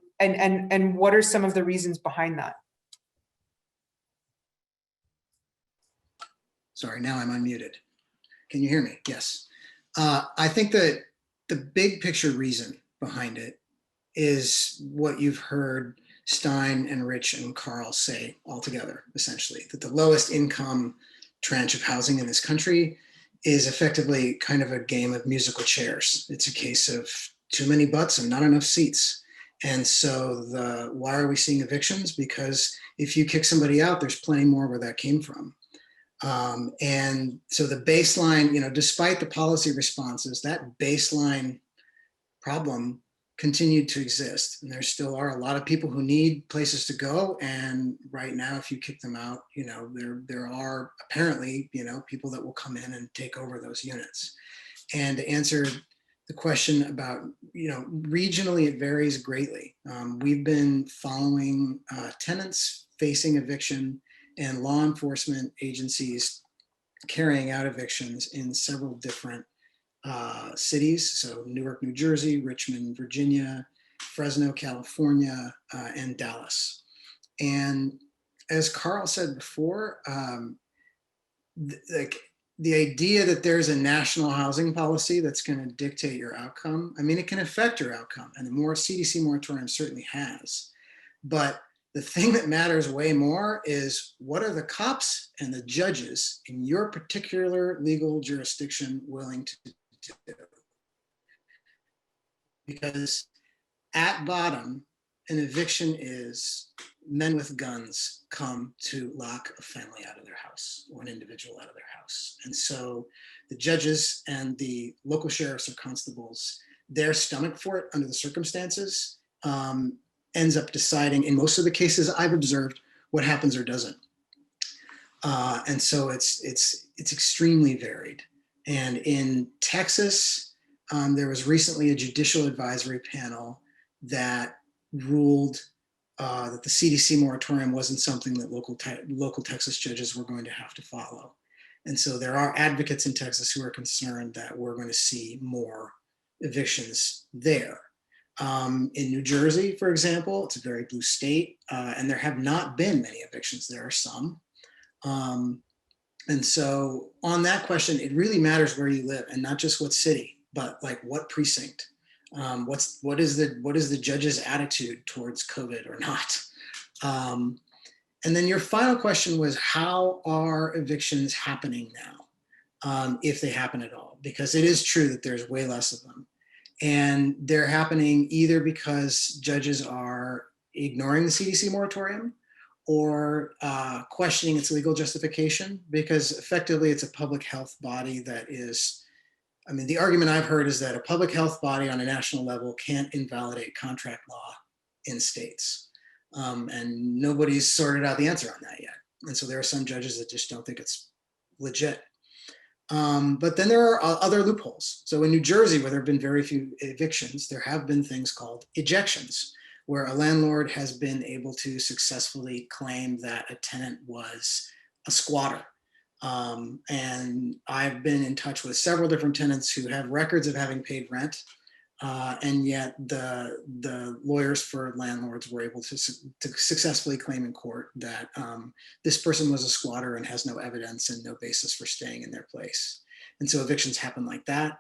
what are some of the reasons behind that? Sorry, now I'm unmuted. Can you hear me? Yes. I think that the big picture reason behind it is what you've heard Stein and Rich and Carl say all together, essentially, that the lowest income tranche of housing in this country is effectively kind of a game of musical chairs. It's a case of too many butts and not enough seats. And so why are we seeing evictions? Because if you kick somebody out, there's plenty more where that came from. And so the baseline, despite the policy responses, that baseline problem continued to exist. And there still are a lot of people who need places to go. And right now, if you kick them out, there are apparently, people that will come in and take over those units. And to answer the question about, regionally, it varies greatly. We've been following tenants facing eviction and law enforcement agencies carrying out evictions in several different cities. So Newark, New Jersey, Richmond, Virginia, Fresno, California, and Dallas. And as Carl said before, the idea that there's a national housing policy that's going to dictate your outcome, it can affect your outcome. And the more CDC moratorium certainly has. But the thing that matters way more is, what are the cops and the judges in your particular legal jurisdiction willing to do? Because at bottom, an eviction is men with guns come to lock a family out of their house or an individual out of their house. And so the judges and the local sheriffs or constables, their stomach for it under the circumstances ends up deciding, in most of the cases I've observed, what happens or doesn't. And so it's extremely varied. And in Texas, there was recently a judicial advisory panel that ruled that the CDC moratorium wasn't something that local Texas judges were going to have to follow. And so there are advocates in Texas who are concerned that we're going to see more evictions there. In New Jersey, for example, it's a very blue state, and there have not been many evictions. There are some. And so on that question, it really matters where you live, and not just what city, but like what precinct. What is the judge's attitude towards COVID or not? And then your final question was, how are evictions happening now, if they happen at all? Because it is true that there's way less of them. And they're happening either because judges are ignoring the CDC moratorium or questioning its legal justification, because effectively it's a public health body that is, I mean, the argument I've heard is that a public health body on a national level can't invalidate contract law in states. And nobody's sorted out the answer on that yet. And so there are some judges that just don't think it's legit. But then there are other loopholes. So in New Jersey, where there have been very few evictions, there have been things called ejections, where a landlord has been able to successfully claim that a tenant was a squatter. And I've been in touch with several different tenants who have records of having paid rent, and yet the lawyers for landlords were able to successfully claim in court that this person was a squatter and has no evidence and no basis for staying in their place. And so evictions happen like that.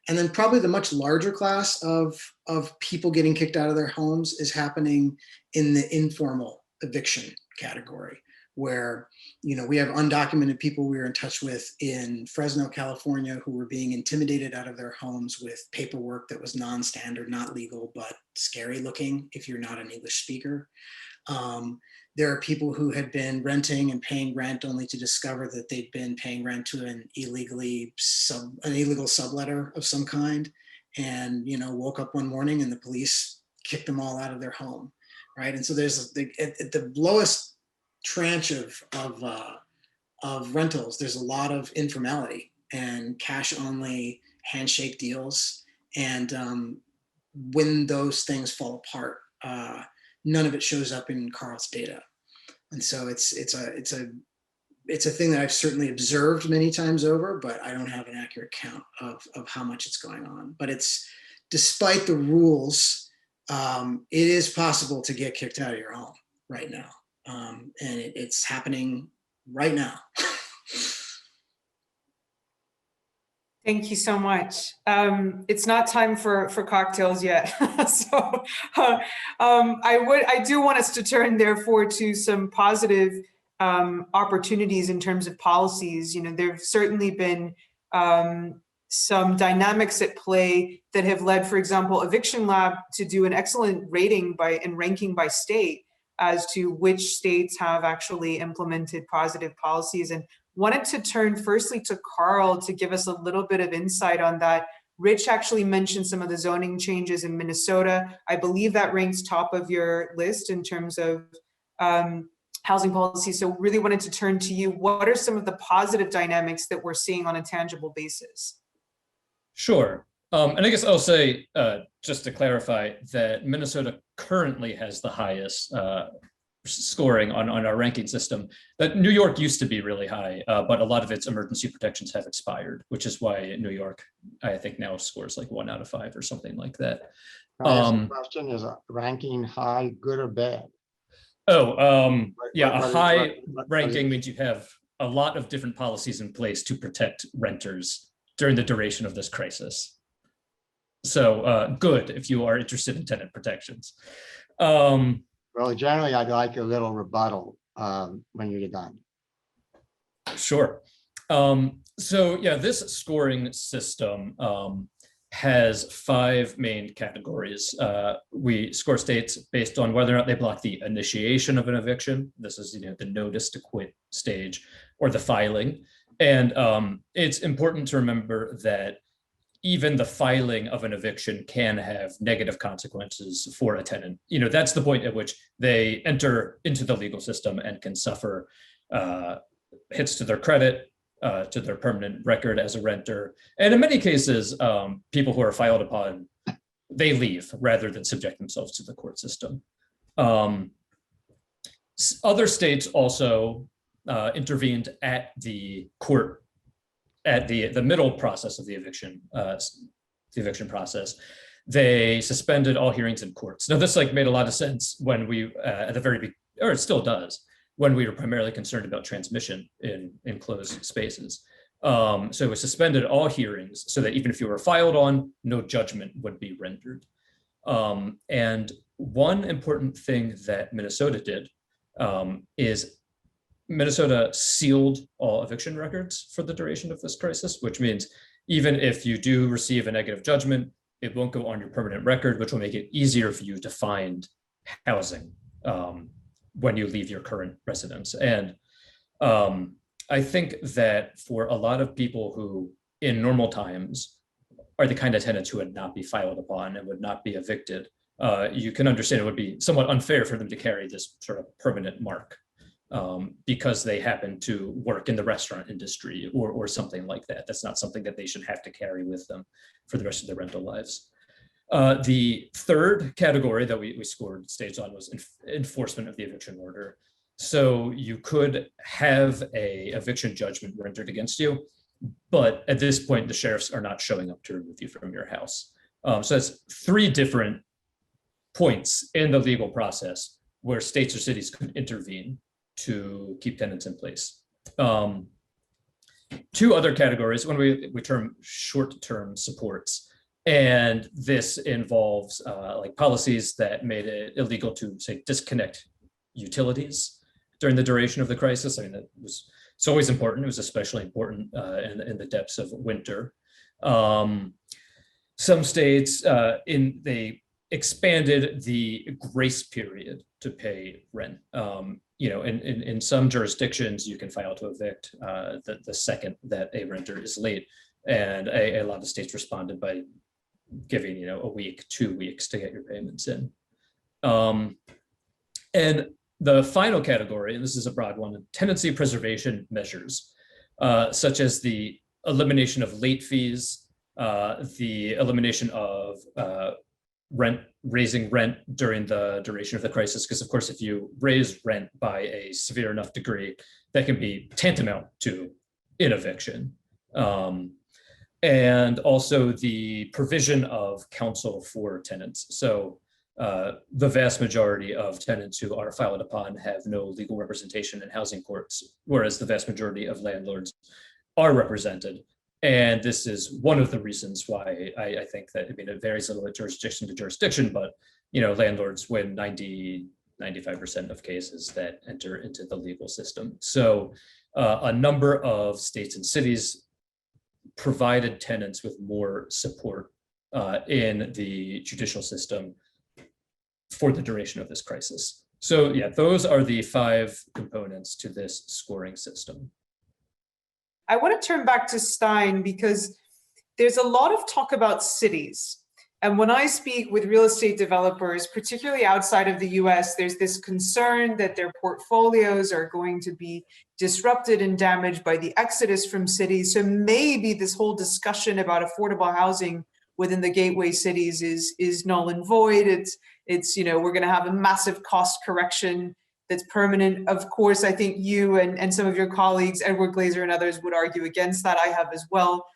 And then probably the much larger class of people getting kicked out of their homes is happening in the informal eviction category, where, you know, we have undocumented people we were in touch with in Fresno, California, who were being intimidated out of their homes with paperwork that was non-standard, not legal, but scary looking if you're not an English speaker. There are people who had been renting and paying rent only to discover that they'd been paying rent to an illegal subletter of some kind, and, you know, woke up one morning and the police kicked them all out of their home, right? And so there's at the lowest tranche of rentals, there's a lot of informality and cash only handshake deals. And when those things fall apart, none of it shows up in Carl's data. And so it's a thing that I've certainly observed many times over, but I don't have an accurate count of how much it's going on. But it's, despite the rules, it is possible to get kicked out of your home right now. And it's happening right now. Thank you so much. It's not time for cocktails yet. So I do want us to turn therefore to some positive opportunities in terms of policies. You know, there've certainly been some dynamics at play that have led, for example, Eviction Lab to do an excellent rating and ranking by state as to which states have actually implemented positive policies. And wanted to turn firstly to Carl to give us a little bit of insight on that. Rich actually mentioned some of the zoning changes in Minnesota. I believe that ranks top of your list in terms of housing policy. So really wanted to turn to you. What are some of the positive dynamics that we're seeing on a tangible basis? Sure. And I guess I'll say, just to clarify, that Minnesota currently has the highest scoring on our ranking system. That New York used to be really high, but a lot of its emergency protections have expired, which is why New York, I think, now scores like 1 out of 5 or something like that. The question is, ranking high, good or bad? Yeah, a high ranking means you have a lot of different policies in place to protect renters during the duration of this crisis. So good if you are interested in tenant protections. Well, generally, I'd like a little rebuttal when you get done. Sure. So yeah, this scoring system has 5 main categories. We score states based on whether or not they block the initiation of an eviction. This is, the notice to quit stage, or the filing. And it's important to remember that even the filing of an eviction can have negative consequences for a tenant. That's the point at which they enter into the legal system and can suffer hits to their credit, to their permanent record as a renter. And in many cases, people who are filed upon, they leave rather than subject themselves to the court system. Other states also intervened at the court, at the middle process of the eviction process. They suspended all hearings in courts. Now, this made a lot of sense when we, at the very beginning, or it still does, when we were primarily concerned about transmission in enclosed spaces. So we suspended all hearings so that even if you were filed on, no judgment would be rendered. And one important thing that Minnesota did is Minnesota sealed all eviction records for the duration of this crisis, which means even if you do receive a negative judgment, it won't go on your permanent record, which will make it easier for you to find housing when you leave your current residence. And I think that for a lot of people who in normal times are the kind of tenants who would not be filed upon and would not be evicted, you can understand it would be somewhat unfair for them to carry this sort of permanent mark because they happen to work in the restaurant industry or something like that. That's not something that they should have to carry with them for the rest of their rental lives. The third category that we scored states on was enforcement of the eviction order. So you could have a eviction judgment rendered against you, but at this point, the sheriffs are not showing up to remove you from your house. So that's 3 different points in the legal process where states or cities could intervene to keep tenants in place. 2 other categories, one we term short-term supports. And this involves like policies that made it illegal to, say, disconnect utilities during the duration of the crisis. I mean, it's always important. It was especially important in the depths of winter. Some states, they expanded the grace period to pay rent. In some jurisdictions, you can file to evict the second that a renter is late. And a lot of states responded by giving, a week, 2 weeks to get your payments in. And the final category, and this is a broad one, tenancy preservation measures, such as the elimination of late fees, the elimination of raising rent during the duration of the crisis. Because of course, if you raise rent by a severe enough degree, that can be tantamount to an eviction. And also the provision of counsel for tenants. So the vast majority of tenants who are filed upon have no legal representation in housing courts, whereas the vast majority of landlords are represented. And this is one of the reasons why I think that, it varies a little bit jurisdiction to jurisdiction, but landlords win 95% of cases that enter into the legal system. So a number of states and cities provided tenants with more support in the judicial system for the duration of this crisis. So yeah, those are the 5 components to this scoring system. I want to turn back to Stein because there's a lot of talk about cities. And when I speak with real estate developers, particularly outside of the US, there's this concern that their portfolios are going to be disrupted and damaged by the exodus from cities. So maybe this whole discussion about affordable housing within the gateway cities is null and void. It's we're going to have a massive cost correction that's permanent. Of course, I think you and some of your colleagues, Edward Glazer and others, would argue against that. I have as well.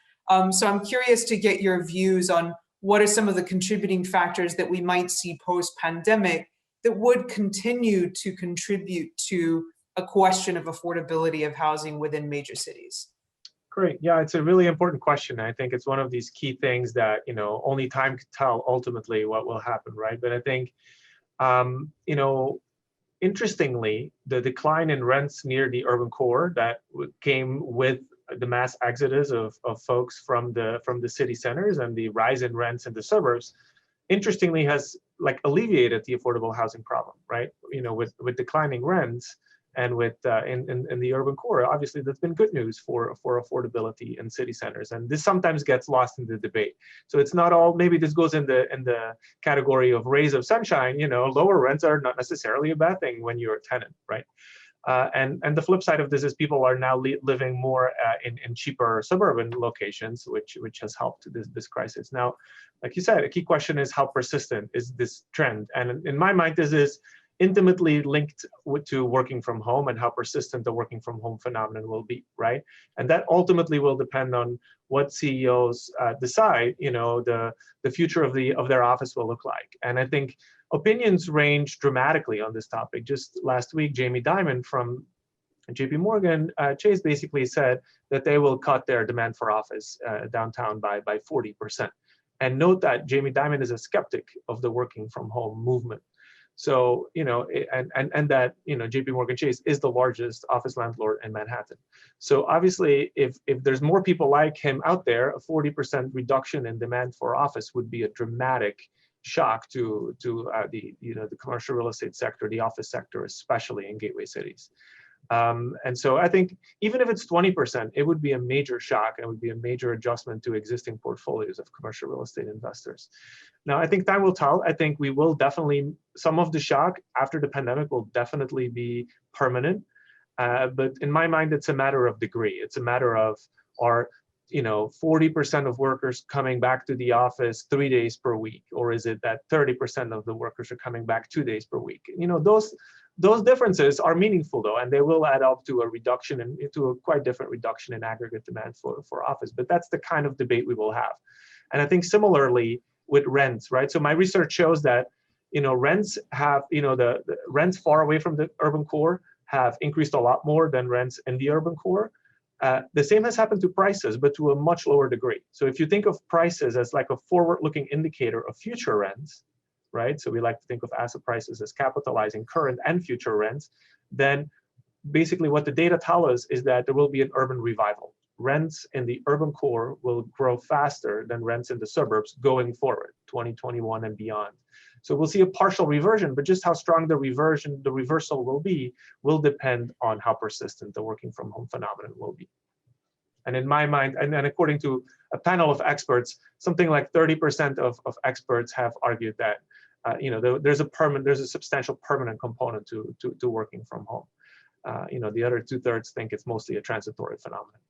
So I'm curious to get your views on what are some of the contributing factors that we might see post-pandemic that would continue to contribute to a question of affordability of housing within major cities? Great. Yeah, it's a really important question. I think it's one of these key things that, only time can tell ultimately what will happen, right? But I think, interestingly, the decline in rents near the urban core that came with the mass exodus of folks from the city centers and the rise in rents in the suburbs, interestingly, has like alleviated the affordable housing problem, right? You know, with declining rents and with in the urban core, obviously that's been good news for affordability in city centers, and this sometimes gets lost in the debate. So it's not all, maybe this goes in the category of rays of sunshine. You know, lower rents are not necessarily a bad thing when you're a tenant, right? And the flip side of this is people are now living more in cheaper suburban locations, which has helped this crisis. Now, like you said, a key question is how persistent is this trend? And in my mind, this is intimately linked to working from home and how persistent the working from home phenomenon will be, right? And that ultimately will depend on what CEOs decide, you know, the future of their office will look like. And I think opinions range dramatically on this topic. Just last week, Jamie Dimon from JP Morgan Chase basically said that they will cut their demand for office downtown by 40%. And note that Jamie Dimon is a skeptic of the working from home movement. So, you know, and that, you know, JP Morgan Chase is the largest office landlord in Manhattan. So obviously, if there's more people like him out there, a 40% reduction in demand for office would be a dramatic shock to the commercial real estate sector, the office sector, especially in gateway cities. And so I think even if it's 20%, it would be a major shock. It would be a major adjustment to existing portfolios of commercial real estate investors. Now, I think time will tell. I think we will definitely, some of the shock after the pandemic will definitely be permanent. But in my mind, it's a matter of degree. It's a matter of, are 40% of workers coming back to the office 3 days per week? Or is it that 30% of the workers are coming back 2 days per week? You know, those differences are meaningful though, and they will add up to a reduction into a quite different reduction in aggregate demand for office. But that's the kind of debate we will have. And I think similarly with rents, right? So my research shows that, rents have, the rents far away from the urban core have increased a lot more than rents in the urban core. The same has happened to prices, but to a much lower degree. So if you think of prices as like a forward-looking indicator of future rents, right? So we like to think of asset prices as capitalizing current and future rents. Then basically what the data tell us is that there will be an urban revival. Rents in the urban core will grow faster than rents in the suburbs going forward, 2021 and beyond. So we'll see a partial reversion, but just how strong the reversal will be, will depend on how persistent the working from home phenomenon will be. And in my mind, and then according to a panel of experts, something like 30% of experts have argued that there's a substantial permanent component to working from home. The other 2/3 think it's mostly a transitory phenomenon.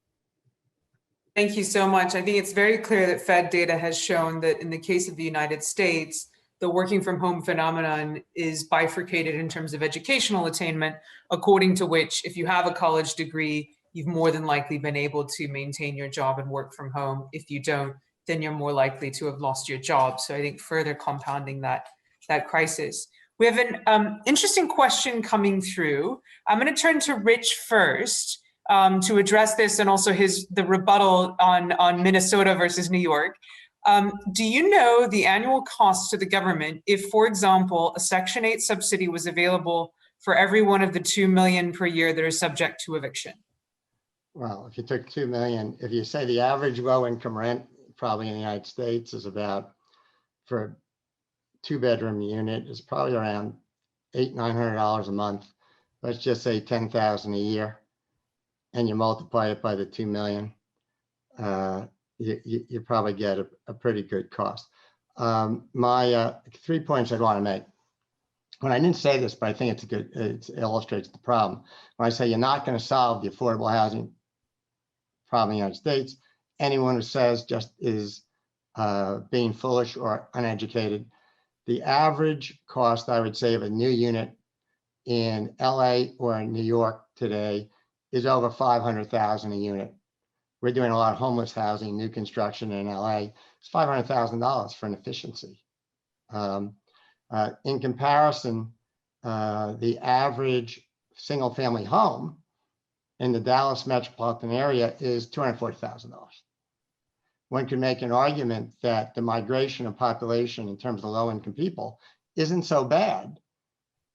Thank you so much. I think it's very clear that Fed data has shown that in the case of the United States, the working from home phenomenon is bifurcated in terms of educational attainment, according to which if you have a college degree, you've more than likely been able to maintain your job and work from home. If you don't, then you're more likely to have lost your job. So I think further compounding that crisis. We have an interesting question coming through. I'm going to turn to Rich first to address this, and also the rebuttal on Minnesota versus New York. Do you know the annual cost to the government if, for example, a Section 8 subsidy was available for every one of the 2 million per year that are subject to eviction? Well, if you took 2 million, if you say the average low-income rent probably in the United States is about, for a 2-bedroom unit, is probably around $800-900 a month. Let's just say $10,000 a year, and you multiply it by the 2 million. You probably get a pretty good cost. My 3 points I'd want to make. When I didn't say this, but I think it illustrates the problem. When I say you're not going to solve the affordable housing problem in the United States, anyone who says just is being foolish or uneducated. The average cost, I would say, of a new unit in LA or in New York today is over $500,000 a unit. We're doing a lot of homeless housing, new construction in LA. It's $500,000 for an efficiency. In comparison, the average single family home in the Dallas metropolitan area is $240,000. One could make an argument that the migration of population in terms of low income people isn't so bad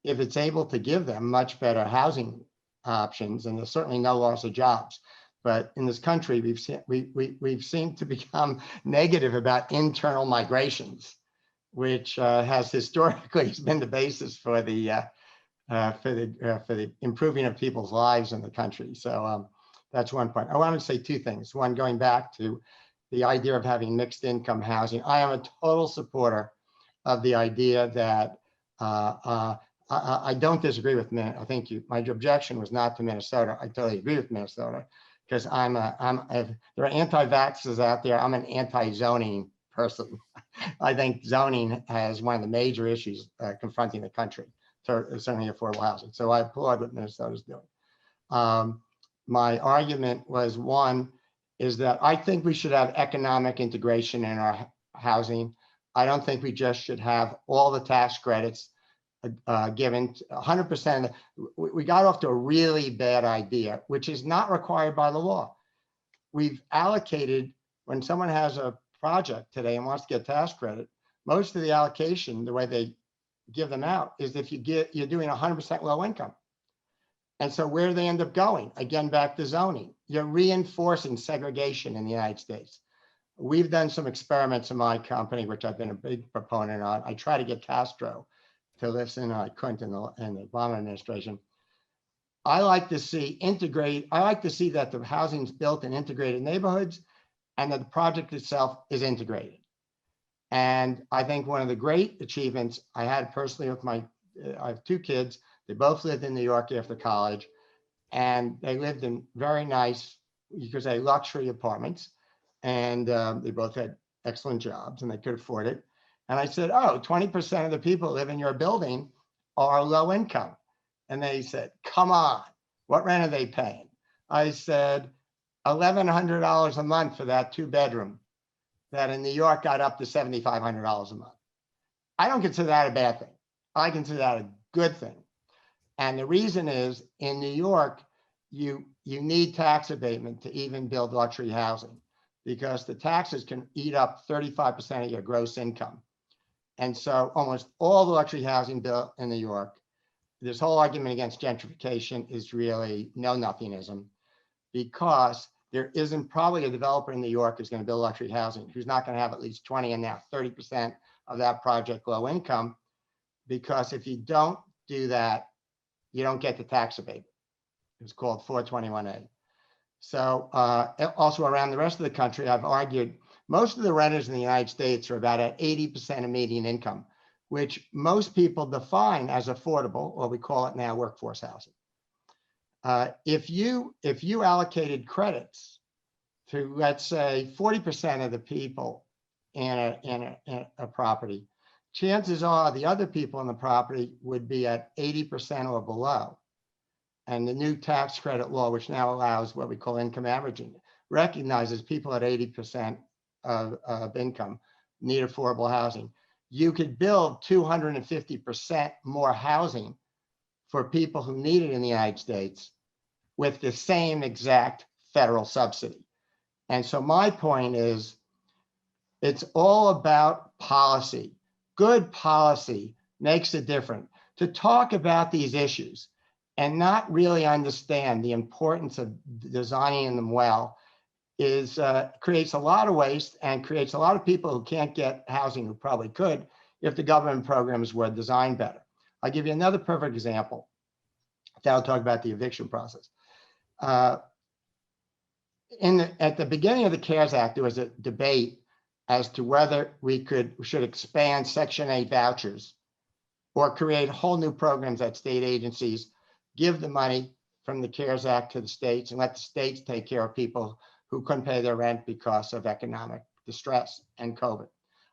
if it's able to give them much better housing options, and there's certainly no loss of jobs. But in this country, we've seemed to become negative about internal migrations, which has historically been the basis for the improving of people's lives in the country. So that's one point. I want to say two things. One, going back to the idea of having mixed income housing. I am a total supporter of the idea that I don't disagree with Minnesota. I think my objection was not to Minnesota. I totally agree with Minnesota because there are anti-vaxxers out there. I'm an anti-zoning person. I think zoning has one of the major issues confronting the country, certainly affordable housing. So I applaud what Minnesota's doing. My argument was, one, is that I think we should have economic integration in our housing. I don't think we just should have all the tax credits given 100%. We got off to a really bad idea, which is not required by the law. We've allocated, when someone has a project today and wants to get tax credit, most of the allocation, the way they give them out, is if you're doing 100% low income. And so where do they end up going? Again, back to zoning. You're reinforcing segregation in the United States. We've done some experiments in my company, which I've been a big proponent on. I try to get Castro to listen. I couldn't in the Obama administration. I like to see that the housing's built in integrated neighborhoods and that the project itself is integrated. And I think one of the great achievements I had personally with I have two kids. They both lived in New York after college, and they lived in very nice, you could say, luxury apartments. And they both had excellent jobs and they could afford it. And I said, oh, 20% of the people who live in your building are low income. And they said, come on, what rent are they paying? I said, $1,100 a month for that 2-bedroom that in New York got up to $7,500 a month. I don't consider that a bad thing. I consider that a good thing. And the reason is, in New York, you need tax abatement to even build luxury housing, because the taxes can eat up 35% of your gross income. And so almost all the luxury housing built in New York, this whole argument against gentrification is really know-nothingism, because there isn't probably a developer in New York who's going to build luxury housing who's not going to have at least 20 and now 30% of that project low income, because if you don't do that, you don't get the tax abatement. It's called 421A. So also around the rest of the country, I've argued most of the renters in the United States are about at 80% of median income, which most people define as affordable, or we call it now workforce housing. If you allocated credits to, let's say, 40% of the people in a property, chances are the other people in the property would be at 80% or below. And the new tax credit law, which now allows what we call income averaging, recognizes people at 80% of income need affordable housing. You could build 250% more housing for people who need it in the United States with the same exact federal subsidy. And so my point is, it's all about policy. Good policy makes a difference. To talk about these issues and not really understand the importance of designing them well creates a lot of waste and creates a lot of people who can't get housing who probably could if the government programs were designed better. I'll give you another perfect example. Then I'll talk about the eviction process. At the beginning of the CARES Act, there was a debate as to whether we should expand Section 8 vouchers or create whole new programs at state agencies, give the money from the CARES Act to the states and let the states take care of people who couldn't pay their rent because of economic distress and COVID.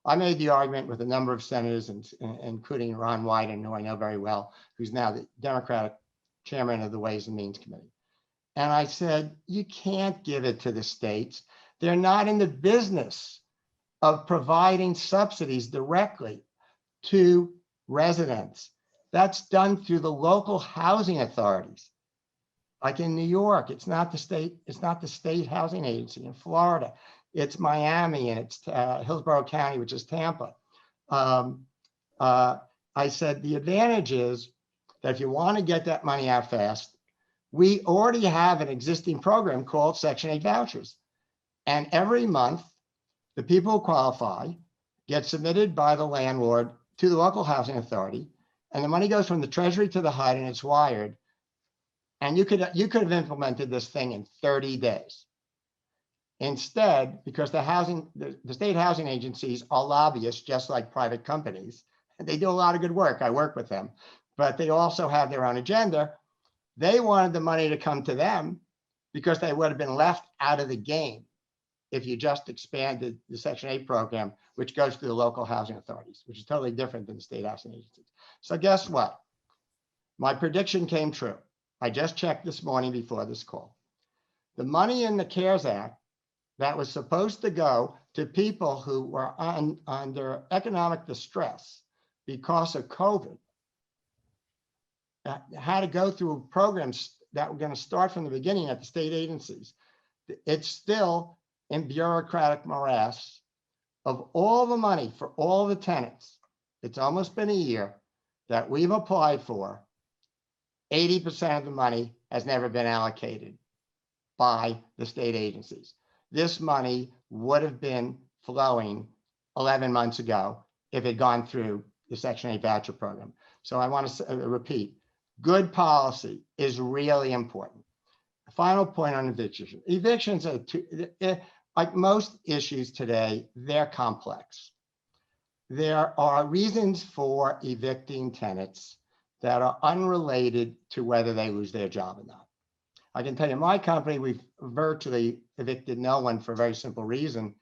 I made the argument with a number of senators, including Ron Wyden, who I know very well, who's now the Democratic chairman of the Ways and Means Committee. And I said, you can't give it to the states. They're not in the business of providing subsidies directly to residents. That's done through the local housing authorities. Like in New York, it's not the state housing agency. In Florida, it's Miami, and it's Hillsborough County, which is Tampa. I said the advantage is that if you want to get that money out fast, We already have an existing program called Section 8 vouchers. And every month, the people who qualify get submitted by the landlord to the local housing authority, and the money goes from the treasury to the HUD and it's wired. And you could have implemented this thing in 30 days. Instead, because the state housing agencies are lobbyists just like private companies, and they do a lot of good work. I work with them, but they also have their own agenda. They wanted the money to come to them because they would have been left out of the game if you just expanded the Section 8 program, which goes to the local housing authorities, which is totally different than the state housing agencies. So guess what? My prediction came true. I just checked this morning before this call. The money in the CARES Act that was supposed to go to people who were under economic distress because of COVID had to go through programs that were going to start from the beginning at the state agencies. It's still in bureaucratic morass of all the money for all the tenants. It's almost been a year that we've applied for. 80% of the money has never been allocated by the state agencies. This money would have been flowing 11 months ago if it had gone through the Section 8 voucher program. So I want to repeat, good policy is really important. A final point on eviction. Evictions are, like most issues today, they're complex. There are reasons for evicting tenants that are unrelated to whether they lose their job or not. I can tell you, my company, we've virtually evicted no one for a very simple reason,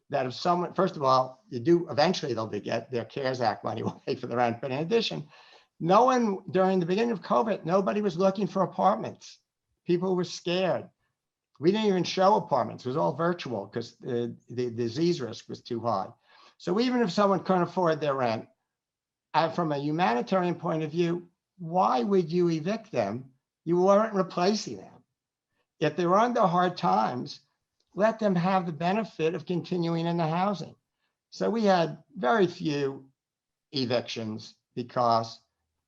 that if someone, first of all, eventually they'll get their CARES Act money, will pay for the rent. But in addition, no one, during the beginning of COVID, nobody was looking for apartments. People were scared. We didn't even show apartments. It was all virtual because the disease risk was too high. So even if someone couldn't afford their rent, from a humanitarian point of view, why would you evict them? You weren't replacing them. If they were under hard times, let them have the benefit of continuing in the housing. So we had very few evictions because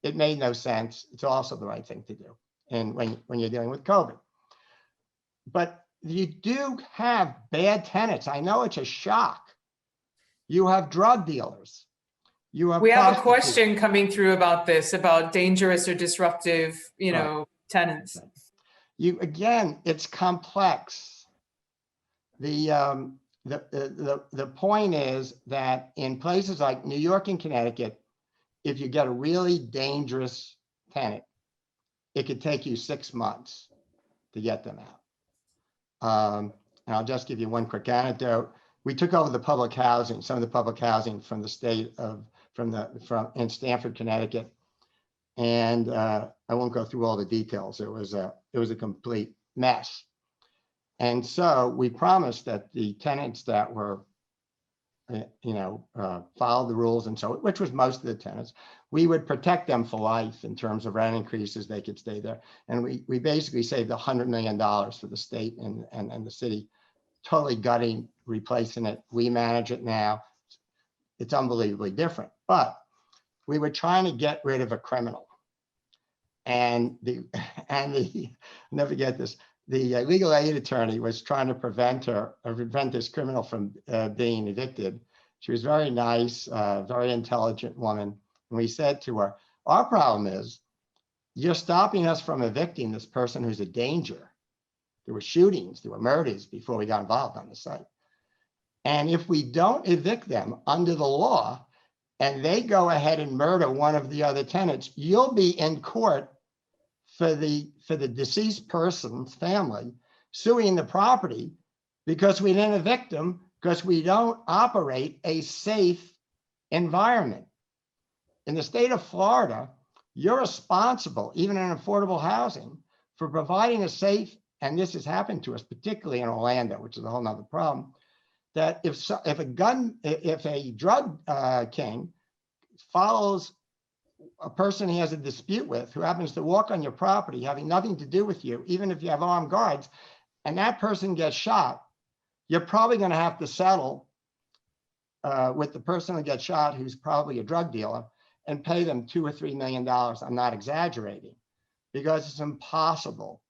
it made no sense. It's also the right thing to do. And when you're dealing with COVID. But you do have bad tenants. I know it's a shock. You have drug dealers. You have We have a prostitutes. question coming through about this, about dangerous or disruptive, tenants. Again, it's complex. The point is that in places like New York and Connecticut, if you get a really dangerous tenant, it could take you 6 months to get them out. And I'll just give you one quick anecdote. We took over the public housing, some of the public housing from the state of, in Stamford, Connecticut. And I won't go through all the details. It was a complete mess. And so we promised that the tenants that were, followed the rules and so, which was most of the tenants, we would protect them for life in terms of rent increases. They could stay there. And we basically saved $100 million for the state and the city, totally gutting, replacing it. We manage it now. It's unbelievably different, but we were trying to get rid of a criminal. And never forget this, the legal aid attorney was trying to prevent this criminal from being evicted. She was very nice, very intelligent woman. And we said to her, our problem is you're stopping us from evicting this person who's a danger. There were shootings, there were murders before we got involved on the site. And if we don't evict them under the law and they go ahead and murder one of the other tenants, you'll be in court for the deceased person's family suing the property because we didn't evict them because we don't operate a safe environment. In the state of Florida, you're responsible, even in affordable housing, for providing a safe, and this has happened to us, particularly in Orlando, which is a whole nother problem, that if a drug king follows a person he has a dispute with who happens to walk on your property, having nothing to do with you, even if you have armed guards, and that person gets shot, you're probably going to have to settle with the person who gets shot, who's probably a drug dealer, and pay them $2 or $3 million. I'm not exaggerating. because it's impossible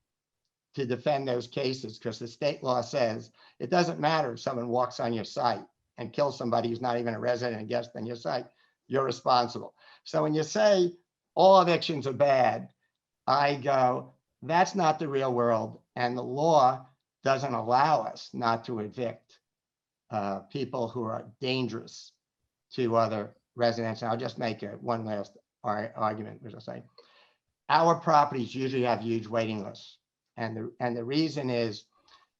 to defend those cases, because the state law says it doesn't matter if someone walks on your site and kills somebody who's not even a resident and guest on your site, you're responsible. So when you say all evictions are bad, I go, that's not the real world, and the law doesn't allow us not to evict people who are dangerous to other residents. And I'll just make one last argument, which I'll say. Our properties usually have huge waiting lists. And the reason is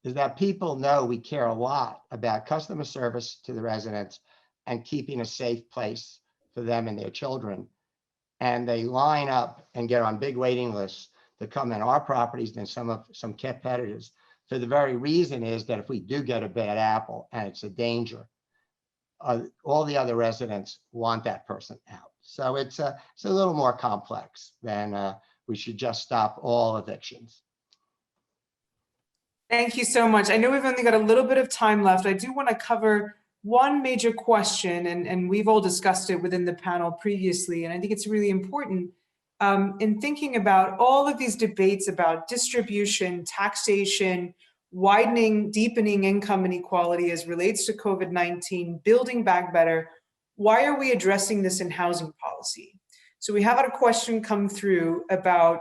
that people know we care a lot about customer service to the residents and keeping a safe place for them and their children. And they line up and get on big waiting lists to come in our properties than some competitors. For the very reason is that if we do get a bad apple and it's a danger, all the other residents want that person out. So it's a little more complex than we should just stop all evictions. Thank you so much. I know we've only got a little bit of time left. I do want to cover one major question, and we've all discussed it within the panel previously, and I think it's really important in thinking about all of these debates about distribution, taxation, widening, deepening income inequality as relates to COVID-19, building back better. Why are we addressing this in housing policy? So we have had a question come through about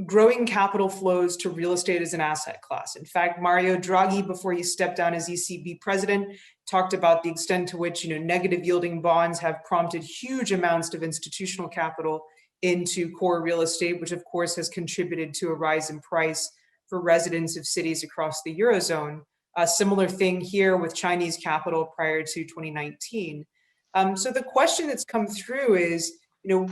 growing capital flows to real estate as an asset class. In fact, Mario Draghi, before he stepped down as ECB president, talked about the extent to which negative yielding bonds have prompted huge amounts of institutional capital into core real estate, which of course has contributed to a rise in price for residents of cities across the Eurozone. A similar thing here with Chinese capital prior to 2019. So the question that's come through is,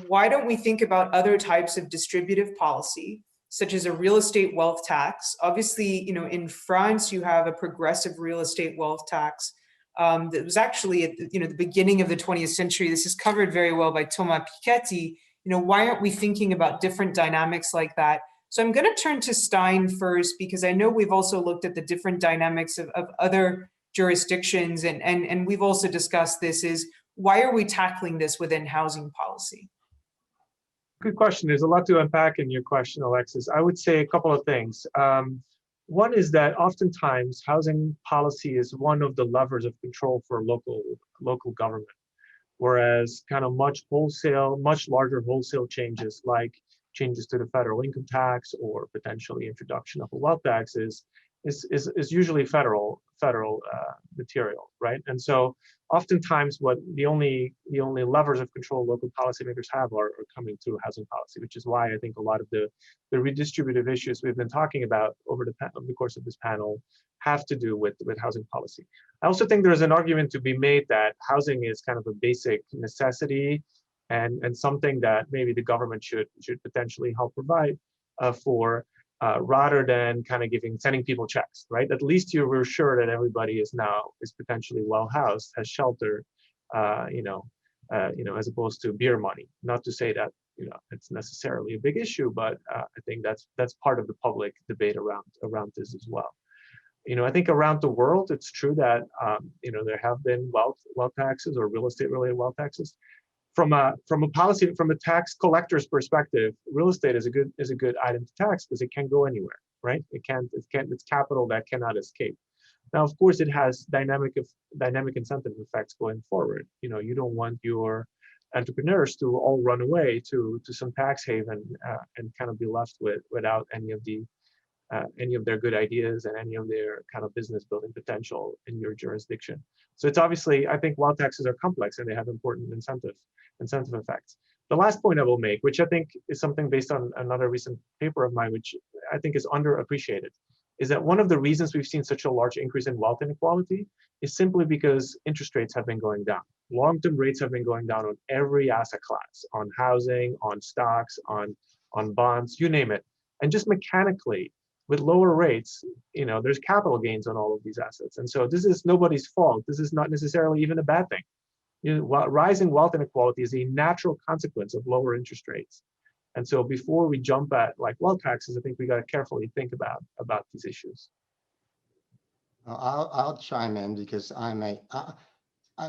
why don't we think about other types of distributive policy, such as a real estate wealth tax? Obviously, in France, you have a progressive real estate wealth tax that was actually at the beginning of the 20th century. This is covered very well by Thomas Piketty. Why aren't we thinking about different dynamics like that? So I'm going to turn to Stein first, because I know we've also looked at the different dynamics of other jurisdictions, and we've also discussed this is, why are we tackling this within housing policy? Good question. There's a lot to unpack in your question, Alexis. I would say a couple of things. One is that oftentimes housing policy is one of the levers of control for local government, whereas kind of much larger wholesale changes like changes to the federal income tax or potentially introduction of a wealth tax is usually federal material, right? And so oftentimes what the only levers of control local policymakers have are coming through housing policy, which is why I think a lot of the redistributive issues we've been talking about over the course of this panel have to do with housing policy. I also think there's an argument to be made that housing is kind of a basic necessity and something that maybe the government should potentially help provide for. Rather than kind of sending people checks, right? At least we're sure that everybody is potentially well housed, has shelter, as opposed to beer money. Not to say that it's necessarily a big issue, but I think that's part of the public debate around this as well. I think around the world, it's true that there have been wealth taxes or real estate related wealth taxes. From a tax collector's perspective, real estate is a good item to tax because it can't go anywhere, right? It's capital that cannot escape. Now, of course, it has dynamic incentive effects going forward. You don't want your entrepreneurs to all run away to some tax haven and kind of be left without any of their good ideas and any of their kind of business building potential in your jurisdiction. So it's obviously, I think wealth taxes are complex and they have important incentive effects. The last point I will make, which I think is something based on another recent paper of mine, which I think is underappreciated, is that one of the reasons we've seen such a large increase in wealth inequality is simply because interest rates have been going down. Long-term rates have been going down on every asset class, on housing, on stocks, on bonds, you name it. And just mechanically, with lower rates, there's capital gains on all of these assets. And so this is nobody's fault. This is not necessarily even a bad thing. Rising wealth inequality is a natural consequence of lower interest rates. And so before we jump at wealth taxes, I think we got to carefully think about these issues. I'll chime in because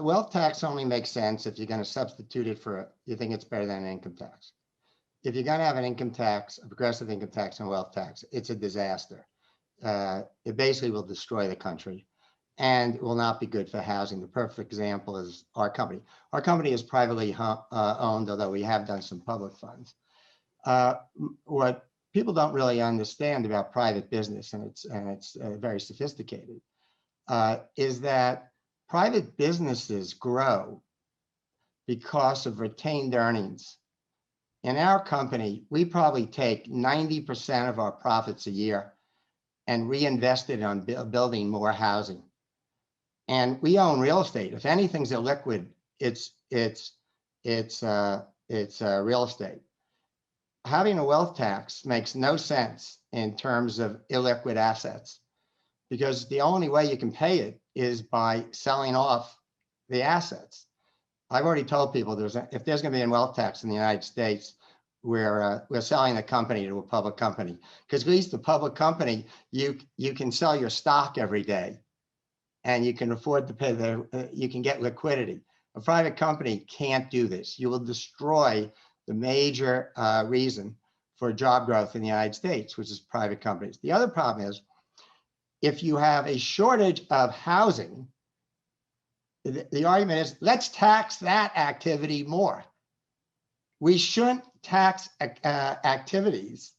wealth tax only makes sense if you're going to substitute it you think it's better than an income tax. if you're going to have an income tax, a progressive income tax and wealth tax, it's a disaster. It basically will destroy the country and will not be good for housing. The perfect example is our company. Our company is privately owned, although we have done some public funds. What people don't really understand about private business, and it's very sophisticated, is that private businesses grow because of retained earnings. In our company, we probably take 90% of our profits a year and reinvest it on building more housing. And we own real estate. If anything's illiquid, it's real estate. Having a wealth tax makes no sense in terms of illiquid assets, because the only way you can pay it is by selling off the assets. I've already told people if there's going to be a wealth tax in the United States, we're selling the company to a public company, because at least the public company, you can sell your stock every day, and you can afford to pay you can get liquidity. A private company can't do this. You will destroy the major reason for job growth in the United States, which is private companies. The other problem is, if you have a shortage of housing, the argument is, let's tax that activity more. We shouldn't tax activities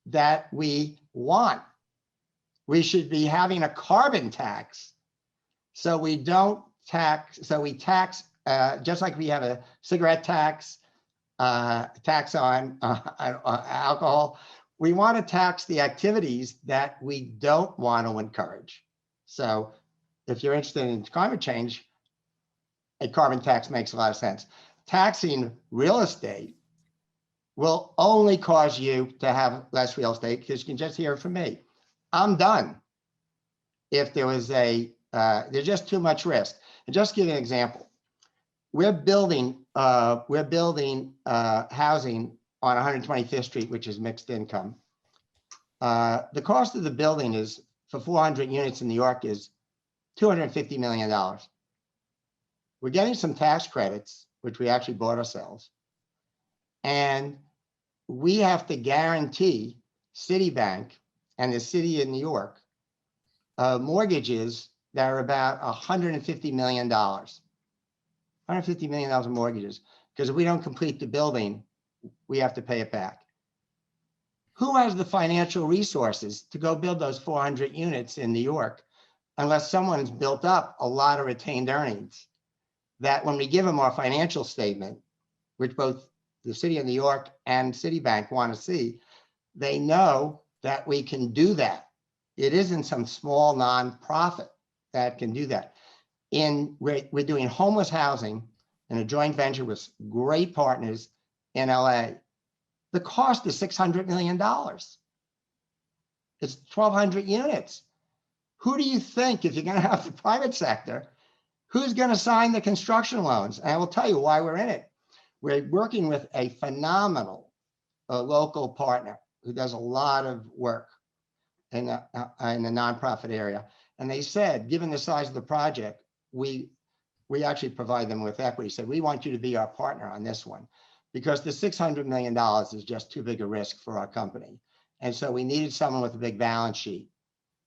that we want. We should be having a carbon tax. So we don't tax, so we tax, just like we have a cigarette tax, tax on alcohol. We want to tax the activities that we don't want to encourage. So if you're interested in climate change, a carbon tax makes a lot of sense. Taxing real estate will only cause you to have less real estate, because you can just hear it from me. I'm done if there was there's just too much risk. And just to give you an example, we're building housing on 125th Street, which is mixed income. The cost of the building is, for 400 units in New York, is $250 million. We're getting some tax credits, which we actually bought ourselves. And we have to guarantee Citibank and the city of New York mortgages that are about $150 million. $150 million in mortgages, because if we don't complete the building, we have to pay it back. Who has the financial resources to go build those 400 units in New York, unless someone's built up a lot of retained earnings that when we give them our financial statement, which both the city of New York and Citibank want to see, they know that we can do that. It isn't some small nonprofit that can do that. We're doing homeless housing in a joint venture with great partners in LA. The cost is $600 million. It's 1,200 units. Who do you think, if you're going to have the private sector, who's going to sign the construction loans? And I will tell you why we're in it. We're working with a phenomenal local partner who does a lot of work in the nonprofit area. And they said, given the size of the project, we actually provide them with equity. Said, we want you to be our partner on this one, because the $600 million is just too big a risk for our company. And so we needed someone with a big balance sheet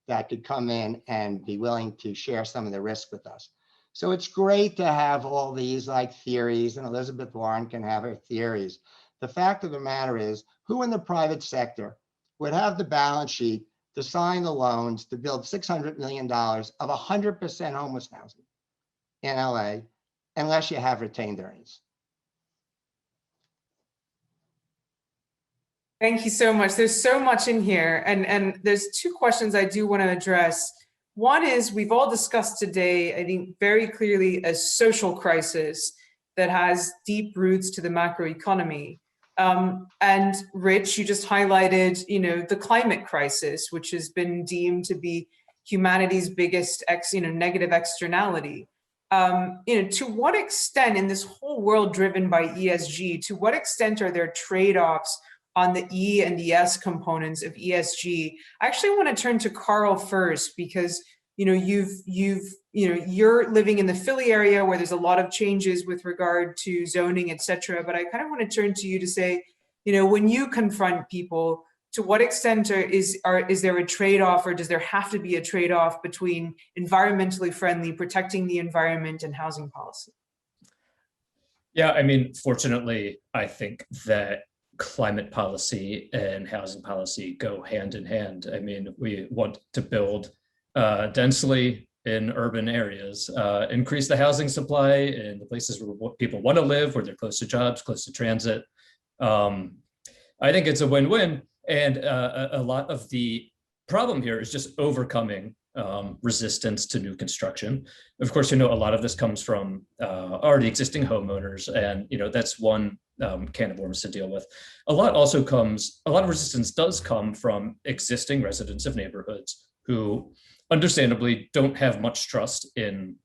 that could come in and be willing to share some of the risk with us. So it's great to have all these like theories, and Elizabeth Warren can have her theories. The fact of the matter is, who in the private sector would have the balance sheet to sign the loans to build $600 million of 100% homeless housing in LA, unless you have retained earnings? Thank you so much. There's so much in here. And there's two questions I do want to address. One is, we've all discussed today, I think very clearly, a social crisis that has deep roots to the macroeconomy. And Rich, you just highlighted, the climate crisis, which has been deemed to be humanity's biggest negative externality. To what extent in this whole world driven by ESG, to what extent are there trade-offs on the E and the S components of ESG? I actually want to turn to Carl first, because you're living in the Philly area where there's a lot of changes with regard to zoning, et cetera. But I kind of want to turn to you to say, when you confront people, to what extent is there a trade-off, or does there have to be a trade-off between environmentally friendly, protecting the environment, and housing policy? Yeah, I mean, fortunately, I think that climate policy and housing policy go hand in hand. I mean, we want to build densely in urban areas, increase the housing supply in the places where people want to live, where they're close to jobs, close to transit. I think it's a win-win. And a lot of the problem here is just overcoming resistance to new construction. Of course, a lot of this comes from already existing homeowners, and that's one can of worms to deal with. A lot of resistance does come from existing residents of neighborhoods who understandably don't have much trust in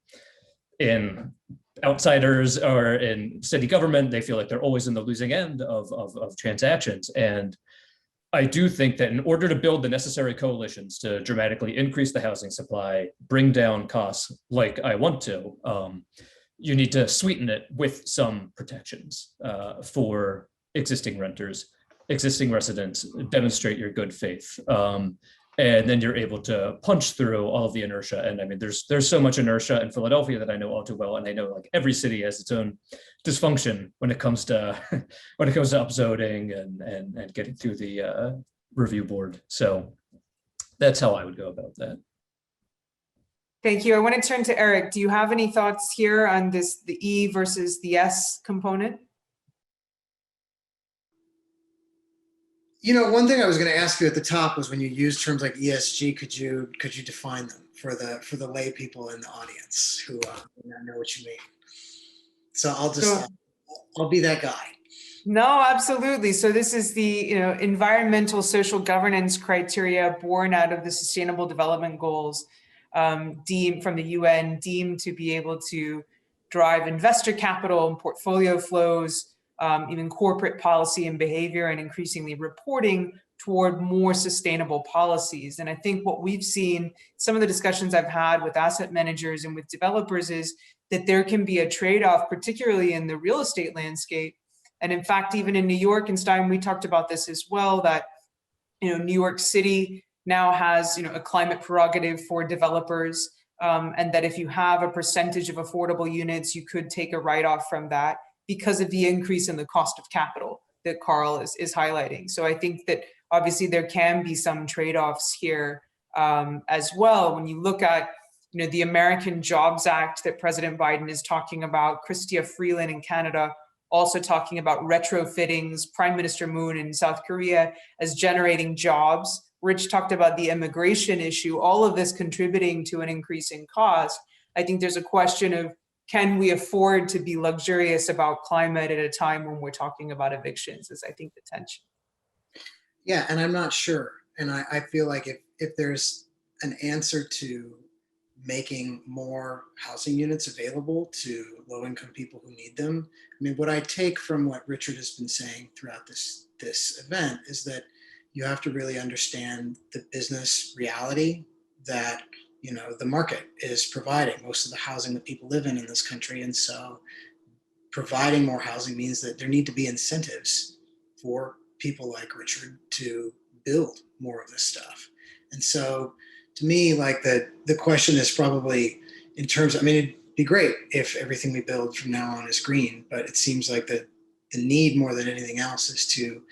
outsiders or in city government. They feel like they're always in the losing end of transactions. And I do think that in order to build the necessary coalitions to dramatically increase the housing supply, bring down costs like I want to, you need to sweeten it with some protections for existing renters, existing residents, demonstrate your good faith. And then you're able to punch through all of the inertia. And I mean, there's so much inertia in Philadelphia that I know all too well. And I know like every city has its own dysfunction when it comes to upzoning and getting through the review board. So that's how I would go about that. Thank you. I want to turn to Eric. Do you have any thoughts here on the E versus the S component? One thing I was going to ask you at the top was when you use terms like ESG, could you define them for the lay people in the audience who may not know what you mean? So I'll be that guy. No, absolutely. So this is the environmental social governance criteria born out of the Sustainable Development Goals, deemed from the UN, deemed to be able to drive investor capital and portfolio flows, even corporate policy and behavior, and increasingly reporting toward more sustainable policies. And I think what we've seen, some of the discussions I've had with asset managers and with developers, is that there can be a trade-off, particularly in the real estate landscape. And in fact, even in New York, and Stein, we talked about this as well, that New York City now has a climate prerogative for developers, and that if you have a percentage of affordable units, you could take a write-off from that, because of the increase in the cost of capital that Carl is highlighting. So I think that obviously there can be some trade-offs here as well. When you look at the American Jobs Act that President Biden is talking about, Chrystia Freeland in Canada also talking about retrofittings, Prime Minister Moon in South Korea as generating jobs. Rich talked about the immigration issue, all of this contributing to an increase in cost. I think there's a question of, can we afford to be luxurious about climate at a time when we're talking about evictions, is I think the tension. Yeah, and I'm not sure. And I feel like if there's an answer to making more housing units available to low-income people who need them, I mean, what I take from what Richard has been saying throughout this event is that you have to really understand the business reality that the market is providing most of the housing that people live in this country. And so providing more housing means that there need to be incentives for people like Richard to build more of this stuff. And so to me, like the question is probably in terms, it'd be great if everything we build from now on is green, but it seems like the need more than anything else is to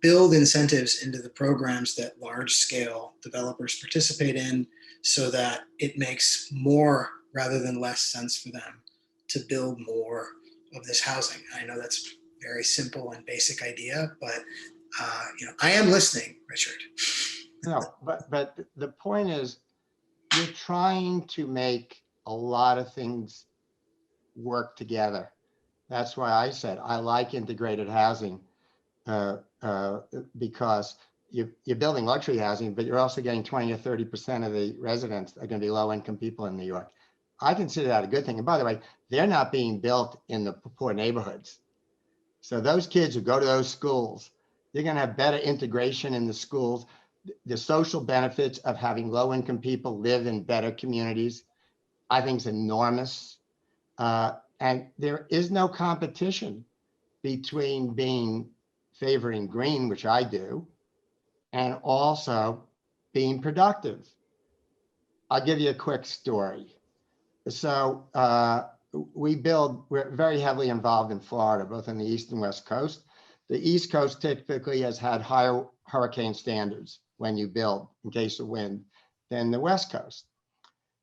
build incentives into the programs that large scale developers participate in, so that it makes more rather than less sense for them to build more of this housing. I know that's a very simple and basic idea, but I am listening, Richard. No, but the point is, you're trying to make a lot of things work together. That's why I said I like integrated housing, because you're building luxury housing, but you're also getting 20 or 30% of the residents are going to be low-income people in New York. I consider that a good thing. And by the way, they're not being built in the poor neighborhoods. So those kids who go to those schools, they're going to have better integration in the schools. The social benefits of having low-income people live in better communities, I think, is enormous. And there is no competition between being favoring green, which I do, and also being productive. I'll give you a quick story. So we're very heavily involved in Florida, both on the East and West Coast. The East Coast typically has had higher hurricane standards when you build in case of wind than the West Coast.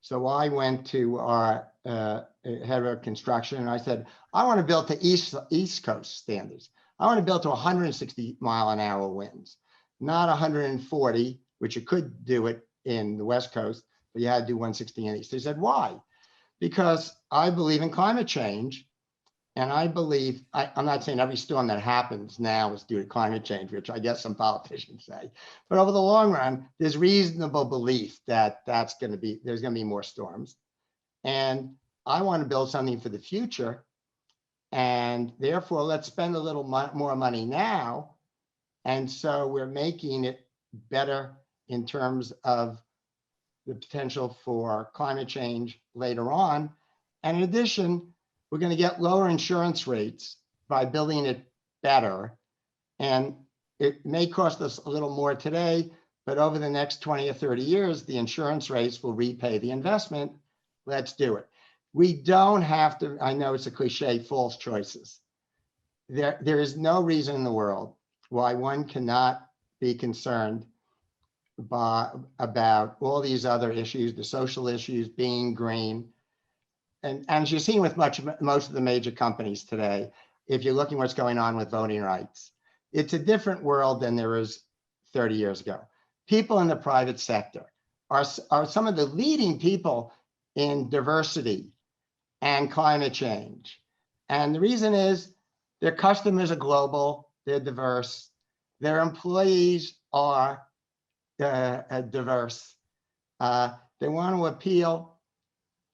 So I went to our head of construction and I said, I want to build to East Coast standards. I want to build to 160-mile-an-hour winds, not 140, which you could do it in the West Coast, but you had to do 160 in East. They said, why? Because I believe in climate change. And I believe, I'm not saying every storm that happens now is due to climate change, which I guess some politicians say, but over the long run, there's reasonable belief that there's going to be more storms. And I want to build something for the future. And therefore, let's spend a little more money now. And so we're making it better in terms of the potential for climate change later on. And in addition, we're going to get lower insurance rates by building it better. And it may cost us a little more today, but over the next 20 or 30 years, the insurance rates will repay the investment. Let's do it. We don't have to, I know it's a cliche, false choices. There is no reason in the world why one cannot be concerned about all these other issues, the social issues, being green. And as you're seeing with most of the major companies today, if you're looking what's going on with voting rights, it's a different world than there was 30 years ago. People in the private sector are some of the leading people in diversity and climate change. And the reason is their customers are global, they're diverse, their employees are diverse. They want to appeal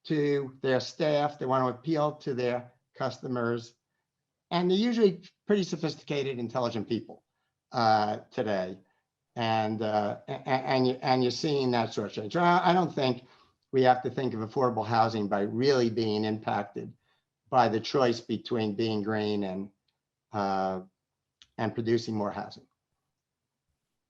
to their staff, they want to appeal to their customers, and they're usually pretty sophisticated, intelligent people today. And you're seeing that sort of change. I don't think we have to think of affordable housing by really being impacted by the choice between being green and producing more housing.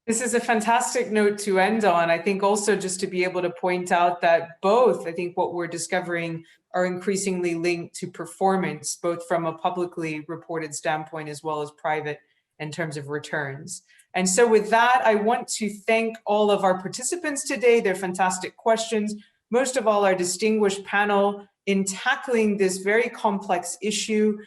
This is a fantastic note to end on. I think also just to be able to point out that both, I think what we're discovering are increasingly linked to performance, both from a publicly reported standpoint as well as private in terms of returns. And so with that, I want to thank all of our participants today, their fantastic questions, most of all our distinguished panel in tackling this very complex issue.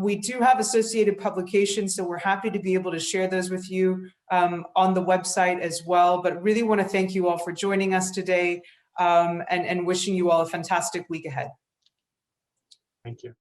We do have associated publications, so we're happy to be able to share those with you on the website as well. But really want to thank you all for joining us today and wishing you all a fantastic week ahead. Thank you.